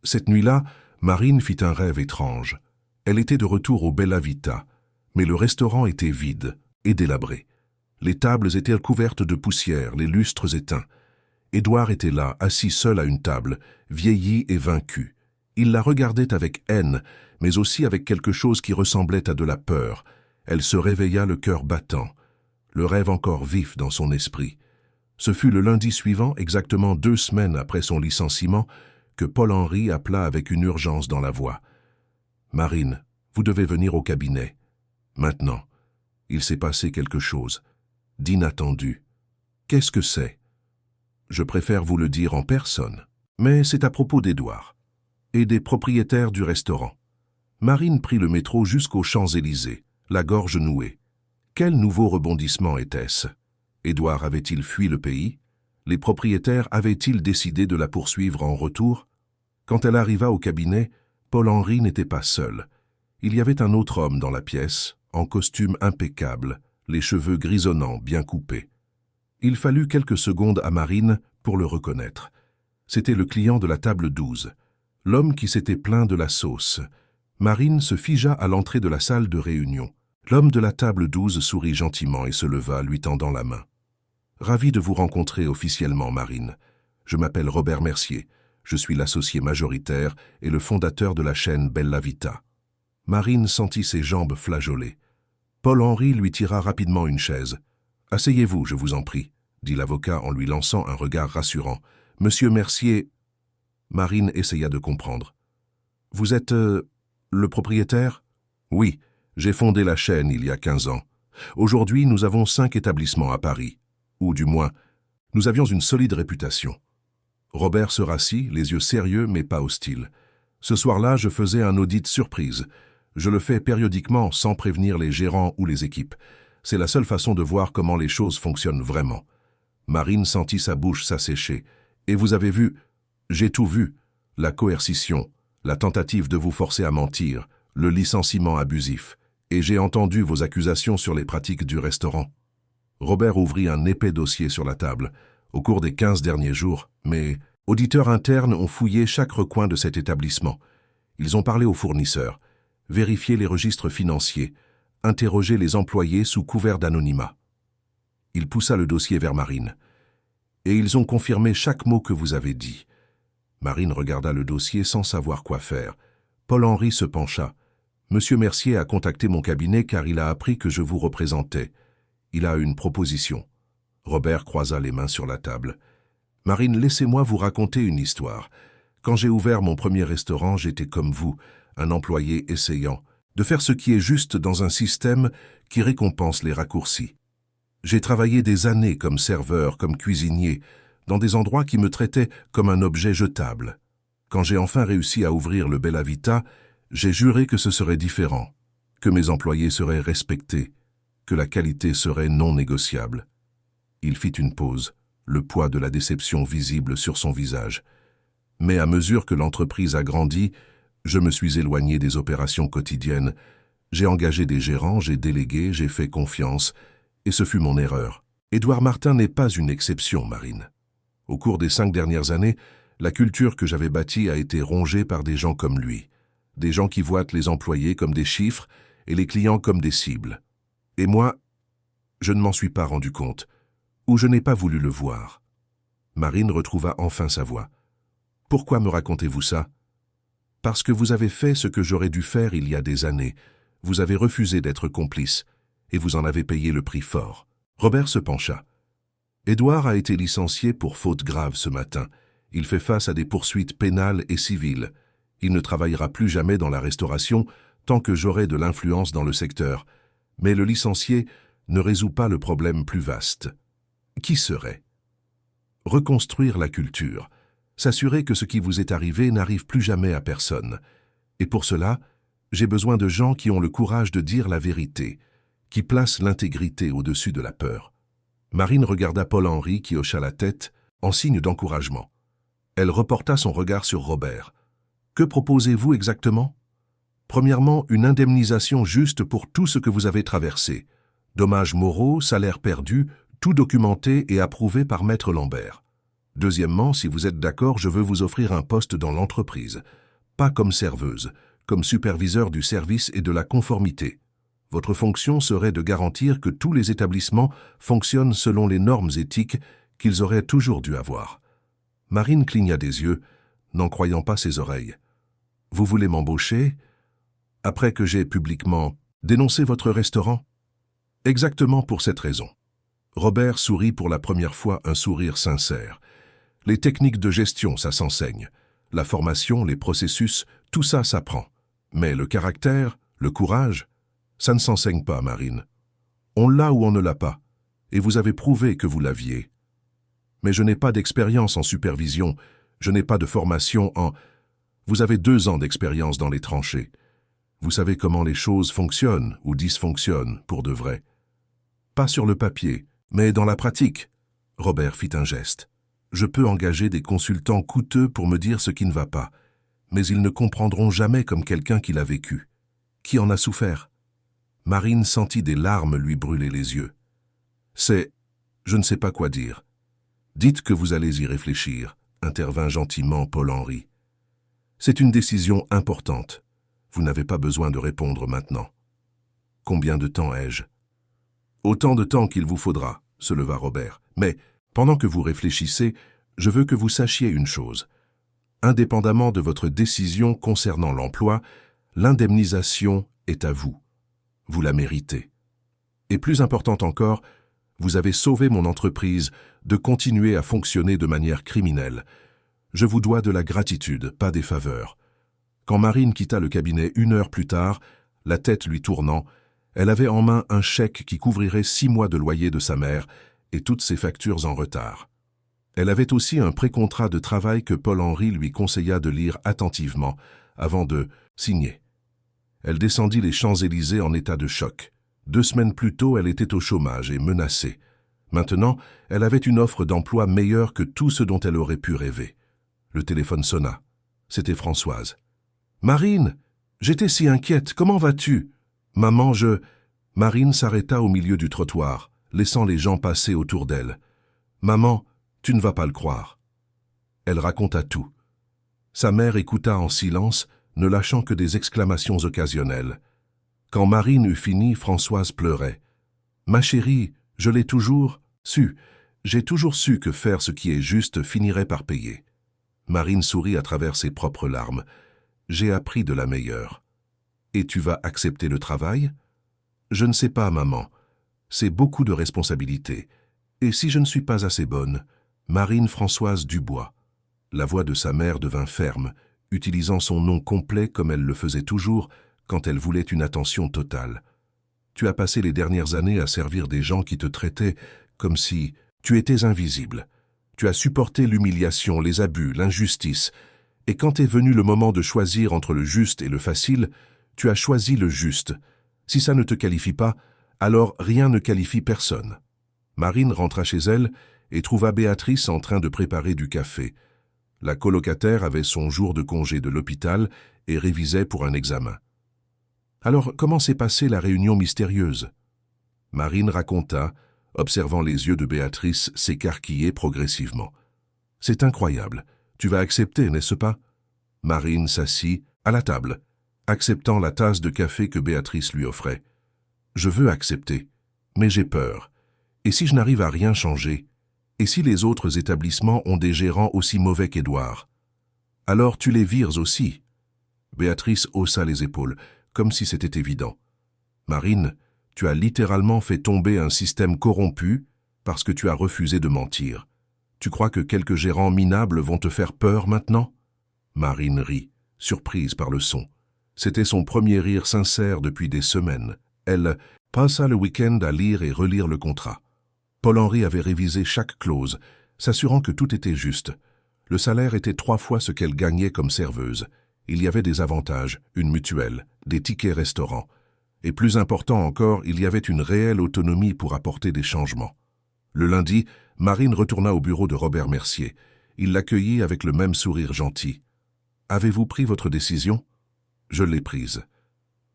Cette nuit-là, Marine fit un rêve étrange. Elle était de retour au Bella Vita, mais le restaurant était vide et délabré. Les tables étaient couvertes de poussière, les lustres éteints. Édouard était là, assis seul à une table, vieilli et vaincu. Il la regardait avec haine, mais aussi avec quelque chose qui ressemblait à de la peur. Elle se réveilla le cœur battant, le rêve encore vif dans son esprit. Ce fut le lundi suivant, exactement 2 semaines après son licenciement, que Paul-Henri appela avec une urgence dans la voix. « Marine, vous devez venir au cabinet. Maintenant. Il s'est passé quelque chose. D'inattendu. Qu'est-ce que c'est? Je préfère vous le dire en personne. Mais c'est à propos d'Édouard et des propriétaires du restaurant. » Marine prit le métro jusqu'aux Champs-Élysées, la gorge nouée. Quel nouveau rebondissement était-ce? Édouard avait-il fui le pays? Les propriétaires avaient-ils décidé de la poursuivre en retour? Quand elle arriva au cabinet, Paul-Henri n'était pas seul. Il y avait un autre homme dans la pièce, en costume impeccable, les cheveux grisonnants, bien coupés. Il fallut quelques secondes à Marine pour le reconnaître. C'était le client de la table 12, l'homme qui s'était plaint de la sauce. Marine se figea à l'entrée de la salle de réunion. L'homme de la table 12 sourit gentiment et se leva, lui tendant la main. « Ravi de vous rencontrer officiellement, Marine. Je m'appelle Robert Mercier. Je suis l'associé majoritaire et le fondateur de la chaîne Bella Vita. » Marine sentit ses jambes flageoler. Paul-Henri lui tira rapidement une chaise. « Asseyez-vous, je vous en prie, » dit l'avocat en lui lançant un regard rassurant. « Monsieur Mercier... » Marine essaya de comprendre. « Vous êtes le propriétaire? »« Oui, j'ai fondé la chaîne il y a 15 ans. Aujourd'hui, nous avons 5 établissements à Paris. Ou du moins, nous avions une solide réputation. » Robert se rassit, les yeux sérieux mais pas hostiles. « Ce soir-là, je faisais un audit surprise. Je le fais périodiquement sans prévenir les gérants ou les équipes. C'est la seule façon de voir comment les choses fonctionnent vraiment. » Marine sentit sa bouche s'assécher. « Et vous avez vu... »« J'ai tout vu. La coercition, la tentative de vous forcer à mentir, le licenciement abusif. Et j'ai entendu vos accusations sur les pratiques du restaurant. » Robert ouvrit un épais dossier sur la table. Au cours des 15 derniers jours, mes auditeurs internes ont fouillé chaque recoin de cet établissement. Ils ont parlé aux fournisseurs, vérifié les registres financiers, interrogé les employés sous couvert d'anonymat. Il poussa le dossier vers Marine. « Et ils ont confirmé chaque mot que vous avez dit. » Marine regarda le dossier sans savoir quoi faire. Paul-Henri se pencha. « Monsieur Mercier a contacté mon cabinet car il a appris que je vous représentais. Il a une proposition. » Robert croisa les mains sur la table. « Marine, laissez-moi vous raconter une histoire. Quand j'ai ouvert mon premier restaurant, j'étais comme vous, un employé essayant, de faire ce qui est juste dans un système qui récompense les raccourcis. J'ai travaillé des années comme serveur, comme cuisinier, dans des endroits qui me traitaient comme un objet jetable. Quand j'ai enfin réussi à ouvrir le Bella Vita, j'ai juré que ce serait différent, que mes employés seraient respectés, que la qualité serait non négociable. » Il fit une pause, le poids de la déception visible sur son visage. « Mais à mesure que l'entreprise a grandi, je me suis éloigné des opérations quotidiennes. J'ai engagé des gérants, j'ai délégué, j'ai fait confiance, et ce fut mon erreur. Édouard Martin n'est pas une exception, Marine. Au cours des 5 dernières années, la culture que j'avais bâtie a été rongée par des gens comme lui. Des gens qui voient les employés comme des chiffres et les clients comme des cibles. Et moi, je ne m'en suis pas rendu compte, ou je n'ai pas voulu le voir. » Marine retrouva enfin sa voix. « Pourquoi me racontez-vous ça? » « Parce que vous avez fait ce que j'aurais dû faire il y a des années. Vous avez refusé d'être complice, et vous en avez payé le prix fort. » Robert se pencha. « Édouard a été licencié pour faute grave ce matin, Il fait face à des poursuites pénales et civiles. Il ne travaillera plus jamais dans la restauration tant que j'aurai de l'influence dans le secteur. Mais le licencier ne résout pas le problème plus vaste. Qui serait? Reconstruire la culture. S'assurer que ce qui vous est arrivé n'arrive plus jamais à personne. Et pour cela, j'ai besoin de gens qui ont le courage de dire la vérité, qui placent l'intégrité au-dessus de la peur. Marine regarda Paul-Henri qui hocha la tête en signe d'encouragement. Elle reporta son regard sur Robert. « Que proposez-vous exactement ?»« Premièrement, une indemnisation juste pour tout ce que vous avez traversé. Dommages moraux, salaires perdus, tout documenté et approuvé par Maître Lambert. Deuxièmement, si vous êtes d'accord, je veux vous offrir un poste dans l'entreprise. Pas comme serveuse, comme superviseur du service et de la conformité. Votre fonction serait de garantir que tous les établissements fonctionnent selon les normes éthiques qu'ils auraient toujours dû avoir. » Marine cligna des yeux, n'en croyant pas ses oreilles. « Vous voulez m'embaucher, après que j'ai publiquement dénoncé votre restaurant ?» « Exactement pour cette raison. » Robert sourit pour la première fois un sourire sincère. « Les techniques de gestion, ça s'enseigne. La formation, les processus, tout ça s'apprend. Mais le caractère, le courage, ça ne s'enseigne pas, Marine. On l'a ou on ne l'a pas, et vous avez prouvé que vous l'aviez. Mais je n'ai pas d'expérience en supervision, je n'ai pas de formation en... Vous avez 2 ans d'expérience dans les tranchées. Vous savez comment les choses fonctionnent ou dysfonctionnent pour de vrai. Pas sur le papier, mais dans la pratique. » Robert fit un geste. « Je peux engager des consultants coûteux pour me dire ce qui ne va pas, mais ils ne comprendront jamais comme quelqu'un qui l'a vécu. Qui en a souffert ?» Marine sentit des larmes lui brûler les yeux. « C'est... je ne sais pas quoi dire. »« Dites que vous allez y réfléchir, » intervint gentiment Paul-Henri. « C'est une décision importante. Vous n'avez pas besoin de répondre maintenant. »« Combien de temps ai-je ?»« Autant de temps qu'il vous faudra, » se leva Robert. « Mais, pendant que vous réfléchissez, je veux que vous sachiez une chose. Indépendamment de votre décision concernant l'emploi, l'indemnisation est à vous. Vous la méritez. Et plus important encore, vous avez sauvé mon entreprise de continuer à fonctionner de manière criminelle. Je vous dois de la gratitude, pas des faveurs. » Quand Marine quitta le cabinet 1 heure plus tard, la tête lui tournant, elle avait en main un chèque qui couvrirait 6 mois de loyer de sa mère et toutes ses factures en retard. Elle avait aussi un précontrat de travail que Paul-Henri lui conseilla de lire attentivement avant de signer. Elle descendit les Champs-Élysées en état de choc. 2 semaines plus tôt, elle était au chômage et menacée. Maintenant, elle avait une offre d'emploi meilleure que tout ce dont elle aurait pu rêver. Le téléphone sonna. C'était Françoise. « Marine, j'étais si inquiète, comment vas-tu ?»« Maman, je... » Marine s'arrêta au milieu du trottoir, laissant les gens passer autour d'elle. « Maman, tu ne vas pas le croire. » Elle raconta tout. Sa mère écouta en silence, ne lâchant que des exclamations occasionnelles. Quand Marine eut fini, Françoise pleurait. « Ma chérie, je l'ai toujours su. J'ai toujours su que faire ce qui est juste finirait par payer. » Marine sourit à travers ses propres larmes. « J'ai appris de la meilleure. »« Et tu vas accepter le travail ?»« Je ne sais pas, maman. C'est beaucoup de responsabilités. Et si je ne suis pas assez bonne ?» Marine Françoise Dubois. La voix de sa mère devint ferme, utilisant son nom complet comme elle le faisait toujours quand elle voulait une attention totale. « Tu as passé les dernières années à servir des gens qui te traitaient comme si tu étais invisible. Tu as supporté l'humiliation, les abus, l'injustice. Et quand est venu le moment de choisir entre le juste et le facile, tu as choisi le juste. Si ça ne te qualifie pas, alors rien ne qualifie personne. » Marine rentra chez elle et trouva Béatrice en train de préparer du café. La colocataire avait son jour de congé de l'hôpital et révisait pour un examen. « Alors, comment s'est passée la réunion mystérieuse ?» Marine raconta, observant les yeux de Béatrice s'écarquiller progressivement. « C'est incroyable. Tu vas accepter, n'est-ce pas ?» Marine s'assit à la table, acceptant la tasse de café que Béatrice lui offrait. « Je veux accepter, mais j'ai peur. Et si je n'arrive à rien changer? Et si les autres établissements ont des gérants aussi mauvais qu'Édouard? Alors tu les vires aussi. » Béatrice haussa les épaules, comme si c'était évident. « Marine, tu as littéralement fait tomber un système corrompu parce que tu as refusé de mentir. Tu crois que quelques gérants minables vont te faire peur maintenant ?» Marine rit, surprise par le son. C'était son premier rire sincère depuis des semaines. Elle passa le week-end à lire et relire le contrat. Paul-Henri avait révisé chaque clause, s'assurant que tout était juste. Le salaire était 3 fois ce qu'elle gagnait comme serveuse. Il y avait des avantages, une mutuelle, des tickets restaurants. Et plus important encore, il y avait une réelle autonomie pour apporter des changements. Le lundi, Marine retourna au bureau de Robert Mercier. Il l'accueillit avec le même sourire gentil. « Avez-vous pris votre décision ?»« Je l'ai prise. »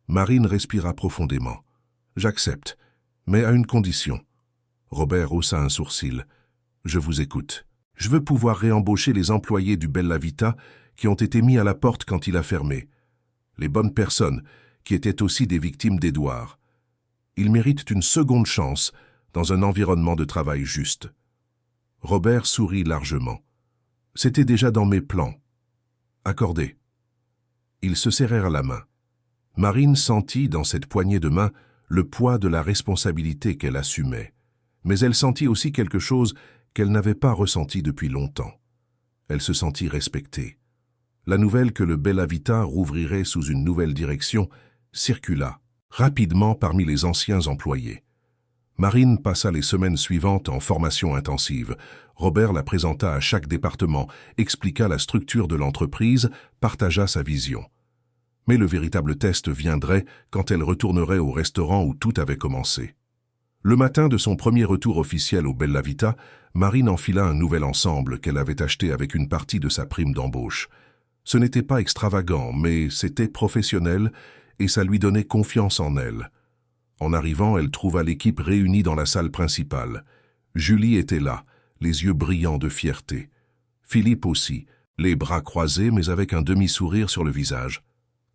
Marine respira profondément. « J'accepte, mais à une condition. » Robert haussa un sourcil. « Je vous écoute. Je veux pouvoir réembaucher les employés du Bella Vita qui ont été mis à la porte quand il a fermé. Les bonnes personnes, qui étaient aussi des victimes d'Édouard. Ils méritent une seconde chance dans un environnement de travail juste. » Robert sourit largement. « C'était déjà dans mes plans. » « Accordé. » Ils se serrèrent la main. Marine sentit dans cette poignée de main le poids de la responsabilité qu'elle assumait. Mais elle sentit aussi quelque chose qu'elle n'avait pas ressenti depuis longtemps. Elle se sentit respectée. La nouvelle que le Bella Vita rouvrirait sous une nouvelle direction circula rapidement parmi les anciens employés. Marine passa les semaines suivantes en formation intensive. Robert la présenta à chaque département, expliqua la structure de l'entreprise, partagea sa vision. Mais le véritable test viendrait quand elle retournerait au restaurant où tout avait commencé. Le matin de son premier retour officiel au Bella Vita, Marine enfila un nouvel ensemble qu'elle avait acheté avec une partie de sa prime d'embauche. Ce n'était pas extravagant, mais c'était professionnel et ça lui donnait confiance en elle. En arrivant, elle trouva l'équipe réunie dans la salle principale. Julie était là, les yeux brillants de fierté. Philippe aussi, les bras croisés mais avec un demi-sourire sur le visage.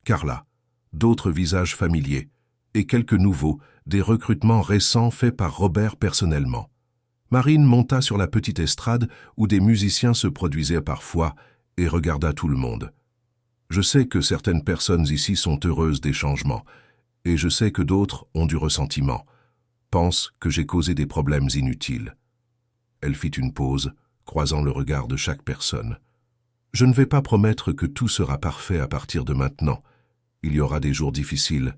Carla, d'autres visages familiers, et quelques nouveaux, des recrutements récents faits par Robert personnellement. Marine monta sur la petite estrade où des musiciens se produisaient parfois et regarda tout le monde. Je sais que certaines personnes ici sont heureuses des changements, et je sais que d'autres ont du ressentiment, pensent que j'ai causé des problèmes inutiles. Elle fit une pause, croisant le regard de chaque personne. Je ne vais pas promettre que tout sera parfait à partir de maintenant. Il y aura des jours difficiles.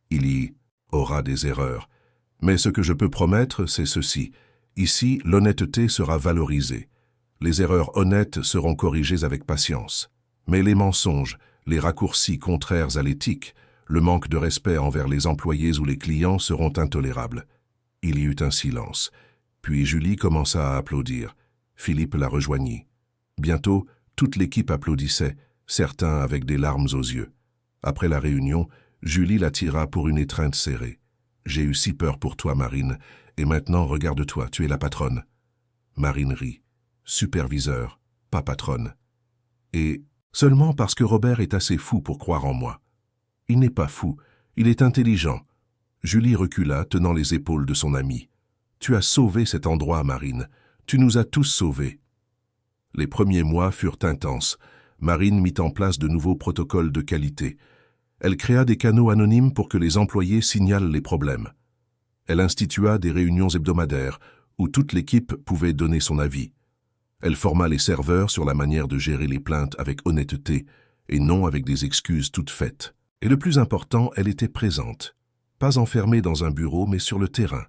Il y aura des erreurs. Mais ce que je peux promettre, c'est ceci. Ici, l'honnêteté sera valorisée. Les erreurs honnêtes seront corrigées avec patience. Mais les mensonges, les raccourcis contraires à l'éthique, le manque de respect envers les employés ou les clients seront intolérables. Il y eut un silence. Puis Julie commença à applaudir. Philippe la rejoignit. Bientôt, toute l'équipe applaudissait, certains avec des larmes aux yeux. Après la réunion, Julie la tira pour une étreinte serrée. « J'ai eu si peur pour toi, Marine, et maintenant, regarde-toi, tu es la patronne. » Marine rit. « Superviseur, pas patronne. » Et seulement parce que Robert est assez fou pour croire en moi. Il n'est pas fou, il est intelligent. Julie recula, tenant les épaules de son amie. « Tu as sauvé cet endroit, Marine. Tu nous as tous sauvés. » Les premiers mois furent intenses. Marine mit en place de nouveaux protocoles de qualité. Elle créa des canaux anonymes pour que les employés signalent les problèmes. Elle institua des réunions hebdomadaires où toute l'équipe pouvait donner son avis. Elle forma les serveurs sur la manière de gérer les plaintes avec honnêteté et non avec des excuses toutes faites. Et le plus important, elle était présente. Pas enfermée dans un bureau, mais sur le terrain.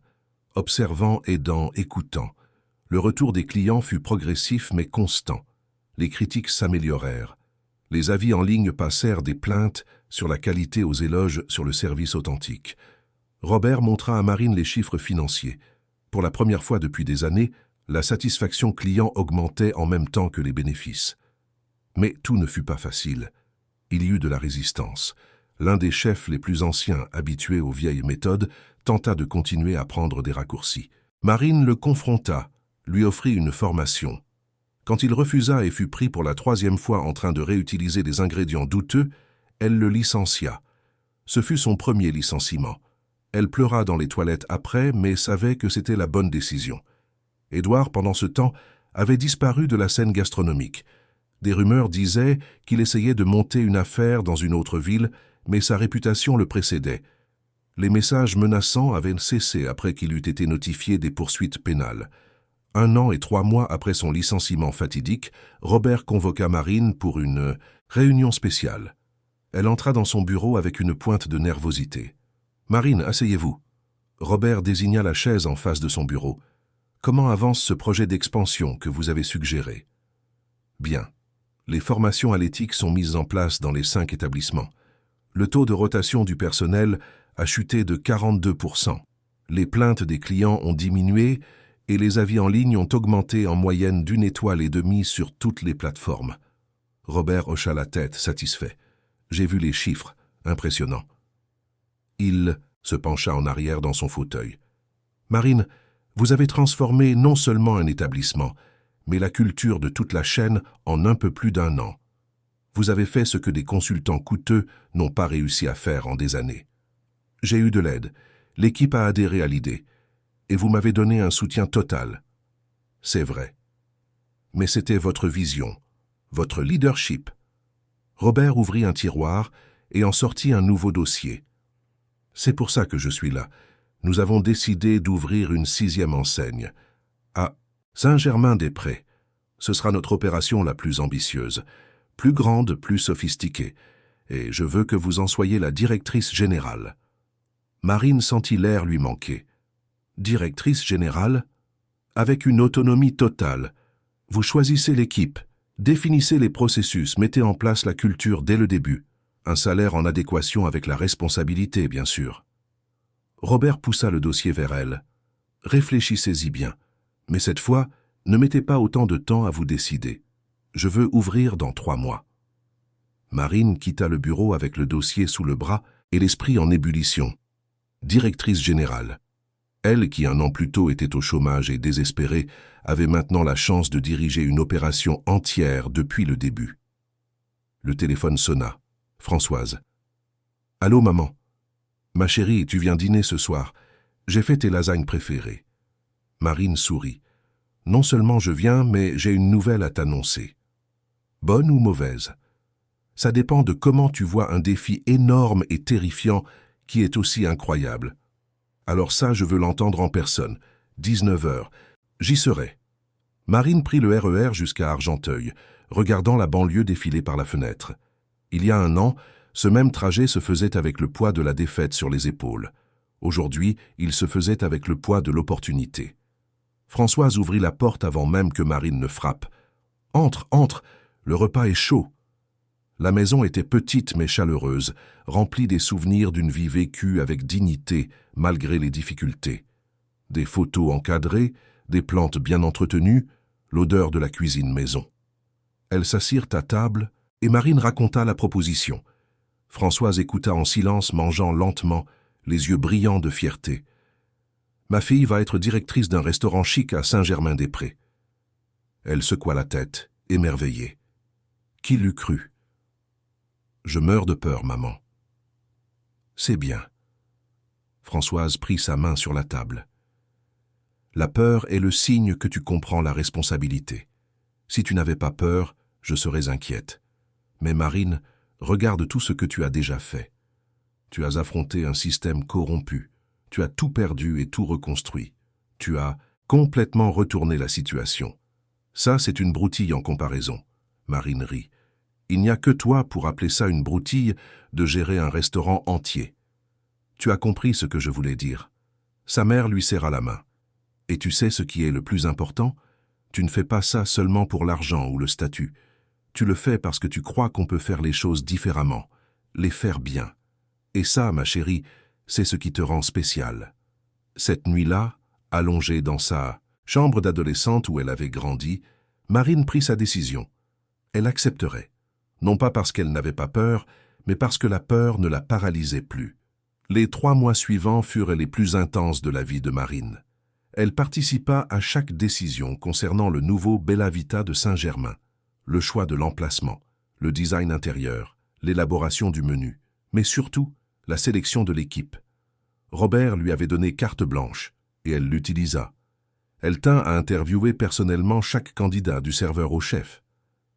Observant, aidant, écoutant. Le retour des clients fut progressif mais constant. Les critiques s'améliorèrent. Les avis en ligne passèrent des plaintes sur la qualité aux éloges sur le service authentique. Robert montra à Marine les chiffres financiers. Pour la première fois depuis des années, la satisfaction client augmentait en même temps que les bénéfices. Mais tout ne fut pas facile. Il y eut de la résistance. L'un des chefs les plus anciens, habitués aux vieilles méthodes, tenta de continuer à prendre des raccourcis. Marine le confronta, lui offrit une formation. Quand il refusa et fut pris pour la 3e fois en train de réutiliser des ingrédients douteux, elle le licencia. Ce fut son premier licenciement. Elle pleura dans les toilettes après, mais savait que c'était la bonne décision. Édouard, pendant ce temps, avait disparu de la scène gastronomique. Des rumeurs disaient qu'il essayait de monter une affaire dans une autre ville, mais sa réputation le précédait. Les messages menaçants avaient cessé après qu'il eût été notifié des poursuites pénales. 1 an et 3 mois après son licenciement fatidique, Robert convoqua Marine pour une réunion spéciale. Elle entra dans son bureau avec une pointe de nervosité. « Marine, asseyez-vous. » Robert désigna la chaise en face de son bureau. « Comment avance ce projet d'expansion que vous avez suggéré ?»« Bien. Les formations à l'éthique sont mises en place dans les 5 établissements. Le taux de rotation du personnel a chuté de 42%. Les plaintes des clients ont diminué et les avis en ligne ont augmenté en moyenne d'1,5 étoile sur toutes les plateformes. » Robert hocha la tête, satisfait. « J'ai vu les chiffres, impressionnants. » Il se pencha en arrière dans son fauteuil. « Marine, vous avez transformé non seulement un établissement, mais la culture de toute la chaîne en un peu plus d'1 an. Vous avez fait ce que des consultants coûteux n'ont pas réussi à faire en des années. J'ai eu de l'aide, l'équipe a adhéré à l'idée, et vous m'avez donné un soutien total. C'est vrai. Mais c'était votre vision, votre leadership. » Robert ouvrit un tiroir et en sortit un nouveau dossier. « C'est pour ça que je suis là. Nous avons décidé d'ouvrir une 6e enseigne. À Saint-Germain-des-Prés. Ce sera notre opération la plus ambitieuse, plus grande, plus sophistiquée, et je veux que vous en soyez la directrice générale. » Marine sentit l'air lui manquer. « Directrice générale ? Avec une autonomie totale. Vous choisissez l'équipe, définissez les processus, mettez en place la culture dès le début. Un salaire en adéquation avec la responsabilité, bien sûr. » Robert poussa le dossier vers elle. « Réfléchissez-y bien. Mais cette fois, ne mettez pas autant de temps à vous décider. Je veux ouvrir dans 3 mois. » Marine quitta le bureau avec le dossier sous le bras et l'esprit en ébullition. Directrice générale. Elle, qui 1 an plus tôt était au chômage et désespérée, avait maintenant la chance de diriger une opération entière depuis le début. Le téléphone sonna. Françoise. « Allô, maman. Ma chérie, tu viens dîner ce soir. J'ai fait tes lasagnes préférées. » Marine sourit. « Non seulement je viens, mais j'ai une nouvelle à t'annoncer. » « Bonne ou mauvaise ? Ça dépend de comment tu vois un défi énorme et terrifiant qui est aussi incroyable. Alors ça, je veux l'entendre en personne. 19 heures. J'y serai. » Marine prit le RER jusqu'à Argenteuil, regardant la banlieue défiler par la fenêtre. Il y a 1 an, ce même trajet se faisait avec le poids de la défaite sur les épaules. Aujourd'hui, il se faisait avec le poids de l'opportunité. Françoise ouvrit la porte avant même que Marine ne frappe. « Entre, entre, le repas est chaud. » La maison était petite mais chaleureuse, remplie des souvenirs d'une vie vécue avec dignité malgré les difficultés. Des photos encadrées, des plantes bien entretenues, l'odeur de la cuisine maison. Elles s'assirent à table et Marine raconta la proposition. Françoise écouta en silence, mangeant lentement, les yeux brillants de fierté. « Ma fille va être directrice d'un restaurant chic à Saint-Germain-des-Prés. » Elle secoua la tête, émerveillée. Qui l'eût cru ? « Je meurs de peur, maman. »« C'est bien. » Françoise prit sa main sur la table. « La peur est le signe que tu comprends la responsabilité. Si tu n'avais pas peur, je serais inquiète. Mais Marine, regarde tout ce que tu as déjà fait. Tu as affronté un système corrompu. Tu as tout perdu et tout reconstruit. Tu as complètement retourné la situation. Ça, c'est une broutille en comparaison. » Marine rit. « Il n'y a que toi pour appeler ça une broutille de gérer un restaurant entier. Tu as compris ce que je voulais dire. » Sa mère lui serra la main. « Et tu sais ce qui est le plus important ? Tu ne fais pas ça seulement pour l'argent ou le statut. Tu le fais parce que tu crois qu'on peut faire les choses différemment, les faire bien. Et ça, ma chérie, c'est ce qui te rend spéciale. » Cette nuit-là, allongée dans sa chambre d'adolescente où elle avait grandi, Marine prit sa décision. Elle accepterait. Non pas parce qu'elle n'avait pas peur, mais parce que la peur ne la paralysait plus. Les 3 mois suivants furent les plus intenses de la vie de Marine. Elle participa à chaque décision concernant le nouveau Bella Vita de Saint-Germain, le choix de l'emplacement, le design intérieur, l'élaboration du menu, mais surtout la sélection de l'équipe. Robert lui avait donné carte blanche, et elle l'utilisa. Elle tint à interviewer personnellement chaque candidat du serveur au chef.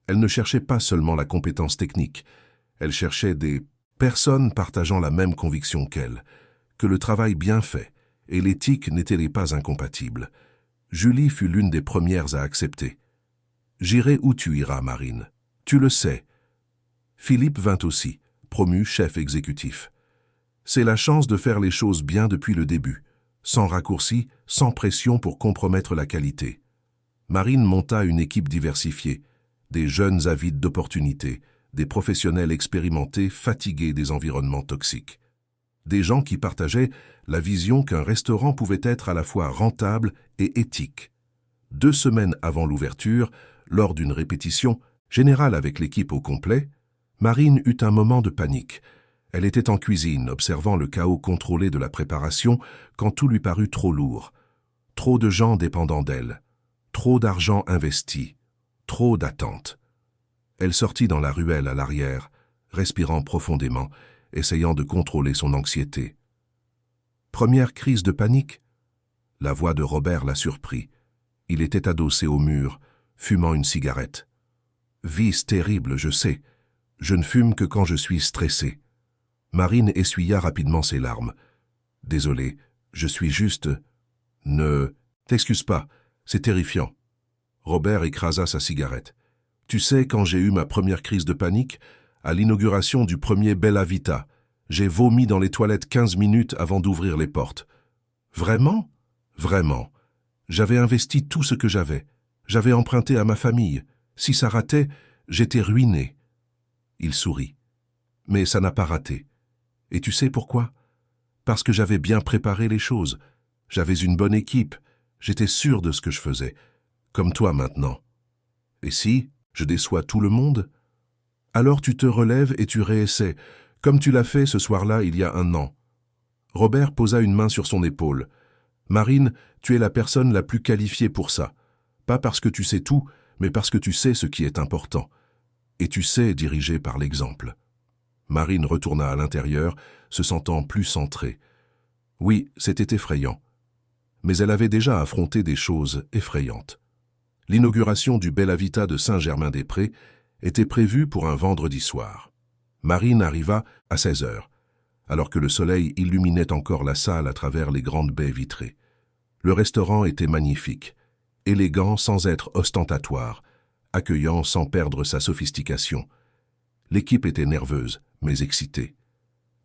Elle ne cherchait pas seulement la compétence technique, elle cherchait des personnes partageant la même conviction qu'elle, que le travail bien fait et l'éthique n'étaient pas incompatibles. Julie fut l'une des premières à accepter. « J'irai où tu iras, Marine. Tu le sais. » Philippe vint aussi, promu chef exécutif. C'est la chance de faire les choses bien depuis le début, sans raccourci, sans pression pour compromettre la qualité. Marine monta une équipe diversifiée, des jeunes avides d'opportunités, des professionnels expérimentés fatigués des environnements toxiques. Des gens qui partageaient la vision qu'un restaurant pouvait être à la fois rentable et éthique. 2 semaines avant l'ouverture, lors d'une répétition générale avec l'équipe au complet, Marine eut un moment de panique. Elle était en cuisine, observant le chaos contrôlé de la préparation, quand tout lui parut trop lourd. Trop de gens dépendant d'elle, trop d'argent investi, trop d'attentes. Elle sortit dans la ruelle à l'arrière, respirant profondément, essayant de contrôler son anxiété. Première crise de panique. La voix de Robert la surprit. Il était adossé au mur, fumant une cigarette. « Vice terrible, je sais. Je ne fume que quand je suis stressé. » Marine essuya rapidement ses larmes. « Désolé, je suis juste... » « Ne t'excuse pas, c'est terrifiant. » Robert écrasa sa cigarette. « Tu sais, quand j'ai eu ma première crise de panique, à l'inauguration du premier Bella Vita, j'ai vomi dans les toilettes 15 minutes avant d'ouvrir les portes. Vraiment? Vraiment. J'avais investi tout ce que j'avais. J'avais emprunté à ma famille. Si ça ratait, j'étais ruiné. » Il sourit. « Mais ça n'a pas raté. Et tu sais pourquoi? Parce que j'avais bien préparé les choses. J'avais une bonne équipe. J'étais sûr de ce que je faisais. Comme toi maintenant. Et si je déçois tout le monde? Alors tu te relèves et tu réessaies, comme tu l'as fait ce soir-là il y a 1 an. » Robert posa une main sur son épaule. « Marine, tu es la personne la plus qualifiée pour ça. Pas parce que tu sais tout, mais parce que tu sais ce qui est important. Et tu sais diriger par l'exemple. » Marine retourna à l'intérieur, se sentant plus centrée. Oui, c'était effrayant. Mais elle avait déjà affronté des choses effrayantes. L'inauguration du Bella Vita de Saint-Germain-des-Prés était prévue pour un vendredi soir. Marine arriva à 16 heures, alors que le soleil illuminait encore la salle à travers les grandes baies vitrées. Le restaurant était magnifique, élégant sans être ostentatoire, accueillant sans perdre sa sophistication. L'équipe était nerveuse, mais excitée.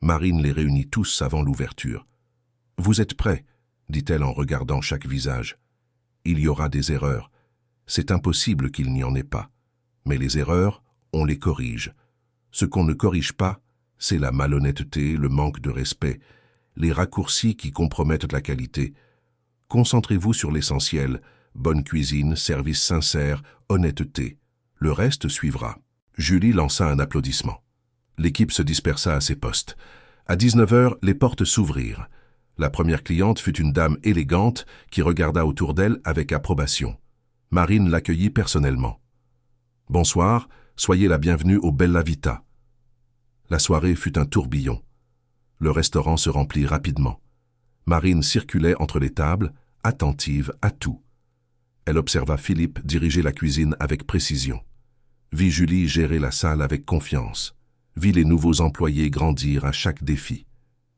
Marine les réunit tous avant l'ouverture. « Vous êtes prêts ?» dit-elle en regardant chaque visage. « Il y aura des erreurs. C'est impossible qu'il n'y en ait pas. Mais les erreurs, on les corrige. Ce qu'on ne corrige pas, c'est la malhonnêteté, le manque de respect, les raccourcis qui compromettent la qualité. Concentrez-vous sur l'essentiel, bonne cuisine, service sincère, honnêteté. Le reste suivra. » Julie lança un applaudissement. L'équipe se dispersa à ses postes. À 19 heures, les portes s'ouvrirent. La première cliente fut une dame élégante qui regarda autour d'elle avec approbation. Marine l'accueillit personnellement. « Bonsoir, soyez la bienvenue au Bella Vita. » La soirée fut un tourbillon. Le restaurant se remplit rapidement. Marine circulait entre les tables, attentive à tout. Elle observa Philippe diriger la cuisine avec précision. Vit Julie gérer la salle avec confiance. Vit les nouveaux employés grandir à chaque défi.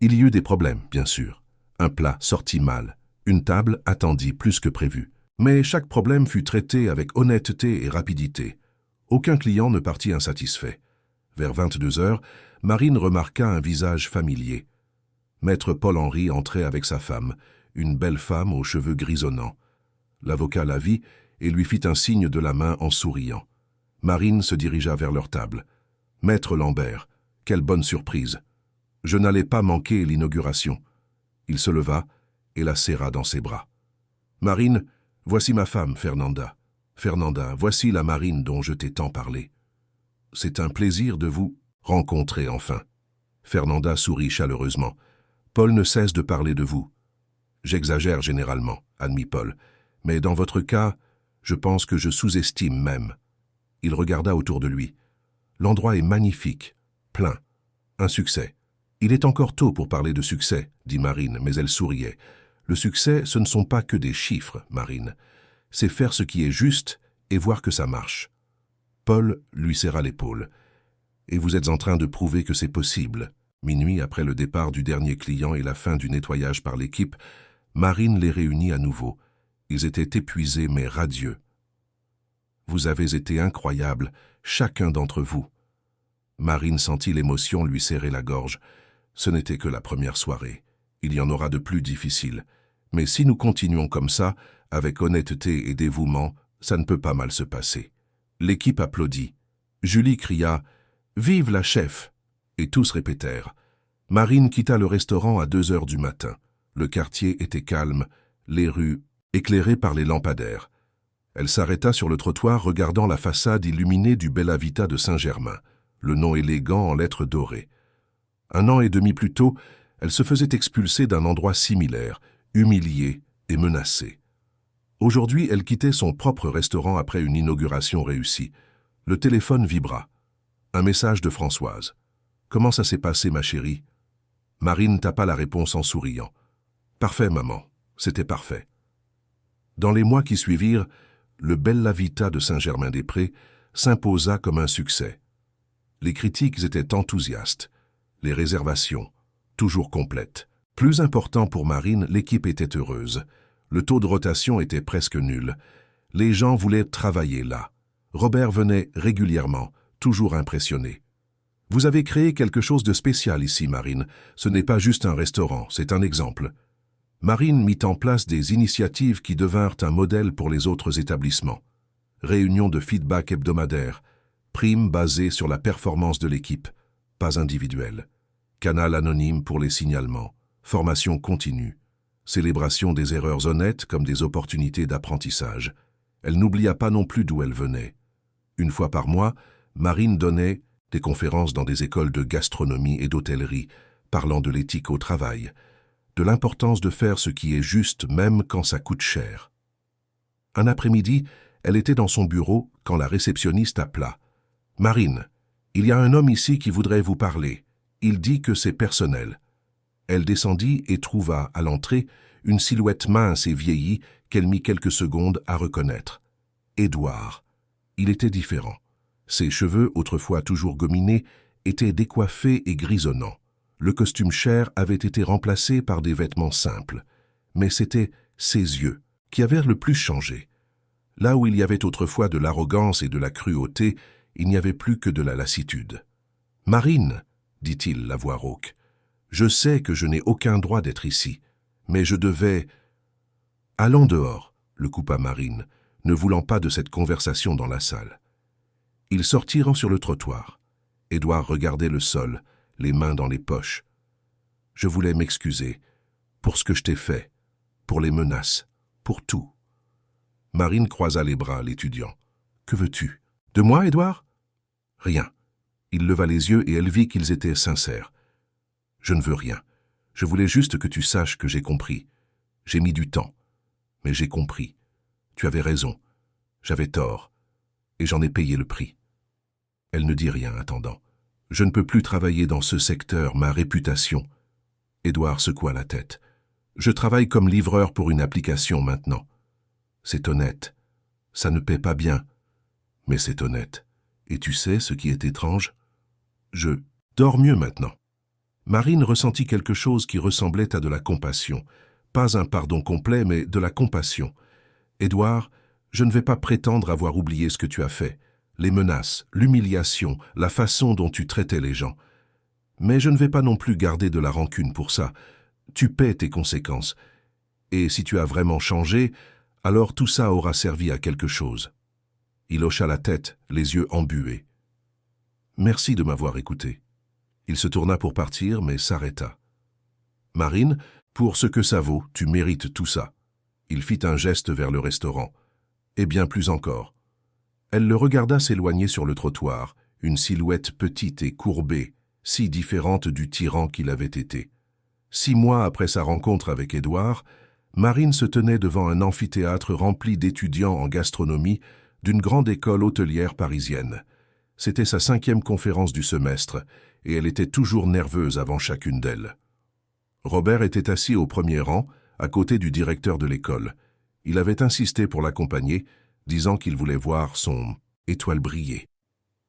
Il y eut des problèmes, bien sûr. Un plat sortit mal. Une table attendit plus que prévu. Mais chaque problème fut traité avec honnêteté et rapidité. Aucun client ne partit insatisfait. Vers 22 heures, Marine remarqua un visage familier. Maître Paul-Henri entrait avec sa femme, une belle femme aux cheveux grisonnants. L'avocat la vit et lui fit un signe de la main en souriant. Marine se dirigea vers leur table. « Maître Lambert, quelle bonne surprise! Je n'allais pas manquer l'inauguration. » Il se leva et la serra dans ses bras. « Marine, voici ma femme, Fernanda. Fernanda, voici la Marine dont je t'ai tant parlé. C'est un plaisir de vous rencontrer enfin. » Fernanda sourit chaleureusement. « Paul ne cesse de parler de vous. »« J'exagère généralement, » admit Paul, « mais dans votre cas, je pense que je sous-estime même. » Il regarda autour de lui. « L'endroit est magnifique, plein. Un succès. » « Il est encore tôt pour parler de succès, » dit Marine, mais elle souriait. « Le succès, ce ne sont pas que des chiffres, Marine. C'est faire ce qui est juste et voir que ça marche. » Paul lui serra l'épaule. « Et vous êtes en train de prouver que c'est possible. » Minuit, après le départ du dernier client et la fin du nettoyage par l'équipe, Marine les réunit à nouveau. Ils étaient épuisés mais radieux. Vous avez été incroyables, chacun d'entre vous. Marine sentit l'émotion lui serrer la gorge. Ce n'était que la première soirée. Il y en aura de plus difficiles. Mais si nous continuons comme ça, avec honnêteté et dévouement, ça ne peut pas mal se passer. L'équipe applaudit. Julie cria « Vive la chef !» et tous répétèrent. Marine quitta le restaurant à 2 heures du matin. Le quartier était calme, les rues éclairées par les lampadaires. Elle s'arrêta sur le trottoir regardant la façade illuminée du Bella Vita de Saint-Germain, le nom élégant en lettres dorées. 1 an et demi plus tôt, elle se faisait expulser d'un endroit similaire, humiliée et menacée. Aujourd'hui, elle quittait son propre restaurant après une inauguration réussie. Le téléphone vibra. Un message de Françoise. « Comment ça s'est passé, ma chérie ?» Marine tapa la réponse en souriant. « Parfait, maman. C'était parfait. » Dans les mois qui suivirent, le Bella Vita de Saint-Germain-des-Prés s'imposa comme un succès. Les critiques étaient enthousiastes. Les réservations, toujours complètes. Plus important pour Marine, l'équipe était heureuse. Le taux de rotation était presque nul. Les gens voulaient travailler là. Robert venait régulièrement, toujours impressionné. « Vous avez créé quelque chose de spécial ici, Marine. Ce n'est pas juste un restaurant, c'est un exemple. » Marine mit en place des initiatives qui devinrent un modèle pour les autres établissements. Réunions de feedback hebdomadaires, primes basées sur la performance de l'équipe, pas individuelle. Canal anonyme pour les signalements, formation continue, célébration des erreurs honnêtes comme des opportunités d'apprentissage. Elle n'oublia pas non plus d'où elle venait. 1 fois par mois, Marine donnait des conférences dans des écoles de gastronomie et d'hôtellerie, parlant de l'éthique au travail, de l'importance de faire ce qui est juste même quand ça coûte cher. Un après-midi, elle était dans son bureau quand la réceptionniste appela. « Marine, il y a un homme ici qui voudrait vous parler. Il dit que c'est personnel. » Elle descendit et trouva, à l'entrée, une silhouette mince et vieillie qu'elle mit quelques secondes à reconnaître. Édouard. Il était différent. Ses cheveux, autrefois toujours gominés, étaient décoiffés et grisonnants. Le costume cher avait été remplacé par des vêtements simples. Mais c'était ses yeux qui avaient le plus changé. Là où il y avait autrefois de l'arrogance et de la cruauté, il n'y avait plus que de la lassitude. « Marine, » dit-il, la voix rauque, « je sais que je n'ai aucun droit d'être ici, mais je devais... » « Allons dehors, » le coupa Marine, ne voulant pas de cette conversation dans la salle. Ils sortirent sur le trottoir. Édouard regardait le sol, les mains dans les poches. « Je voulais m'excuser pour ce que je t'ai fait, pour les menaces, pour tout. » Marine croisa les bras, l'étudiant. « Que veux-tu? De moi, Édouard ?»« Rien. » Il leva les yeux et elle vit qu'ils étaient sincères. « Je ne veux rien. Je voulais juste que tu saches que j'ai compris. J'ai mis du temps. Mais j'ai compris. Tu avais raison. J'avais tort. Et j'en ai payé le prix. » Elle ne dit rien, attendant. « Je ne peux plus travailler dans ce secteur, ma réputation. » Édouard secoua la tête. « Je travaille comme livreur pour une application maintenant. C'est honnête. Ça ne paie pas bien. Mais c'est honnête. Et tu sais ce qui est étrange? Je dors mieux maintenant. » Marine ressentit quelque chose qui ressemblait à de la compassion. Pas un pardon complet, mais de la compassion. « Édouard, je ne vais pas prétendre avoir oublié ce que tu as fait. Les menaces, l'humiliation, la façon dont tu traitais les gens. Mais je ne vais pas non plus garder de la rancune pour ça. Tu paies tes conséquences. Et si tu as vraiment changé, alors tout ça aura servi à quelque chose. » Il hocha la tête, les yeux embués. « Merci de m'avoir écouté. » Il se tourna pour partir, mais s'arrêta. « Marine, pour ce que ça vaut, tu mérites tout ça. » Il fit un geste vers le restaurant. « Et bien plus encore. » Elle le regarda s'éloigner sur le trottoir, une silhouette petite et courbée, si différente du tyran qu'il avait été. 6 mois après sa rencontre avec Édouard, Marine se tenait devant un amphithéâtre rempli d'étudiants en gastronomie d'une grande école hôtelière parisienne. C'était sa 5e conférence du semestre, et elle était toujours nerveuse avant chacune d'elles. Robert était assis au premier rang, à côté du directeur de l'école. Il avait insisté pour l'accompagner, disant qu'il voulait voir son étoile briller.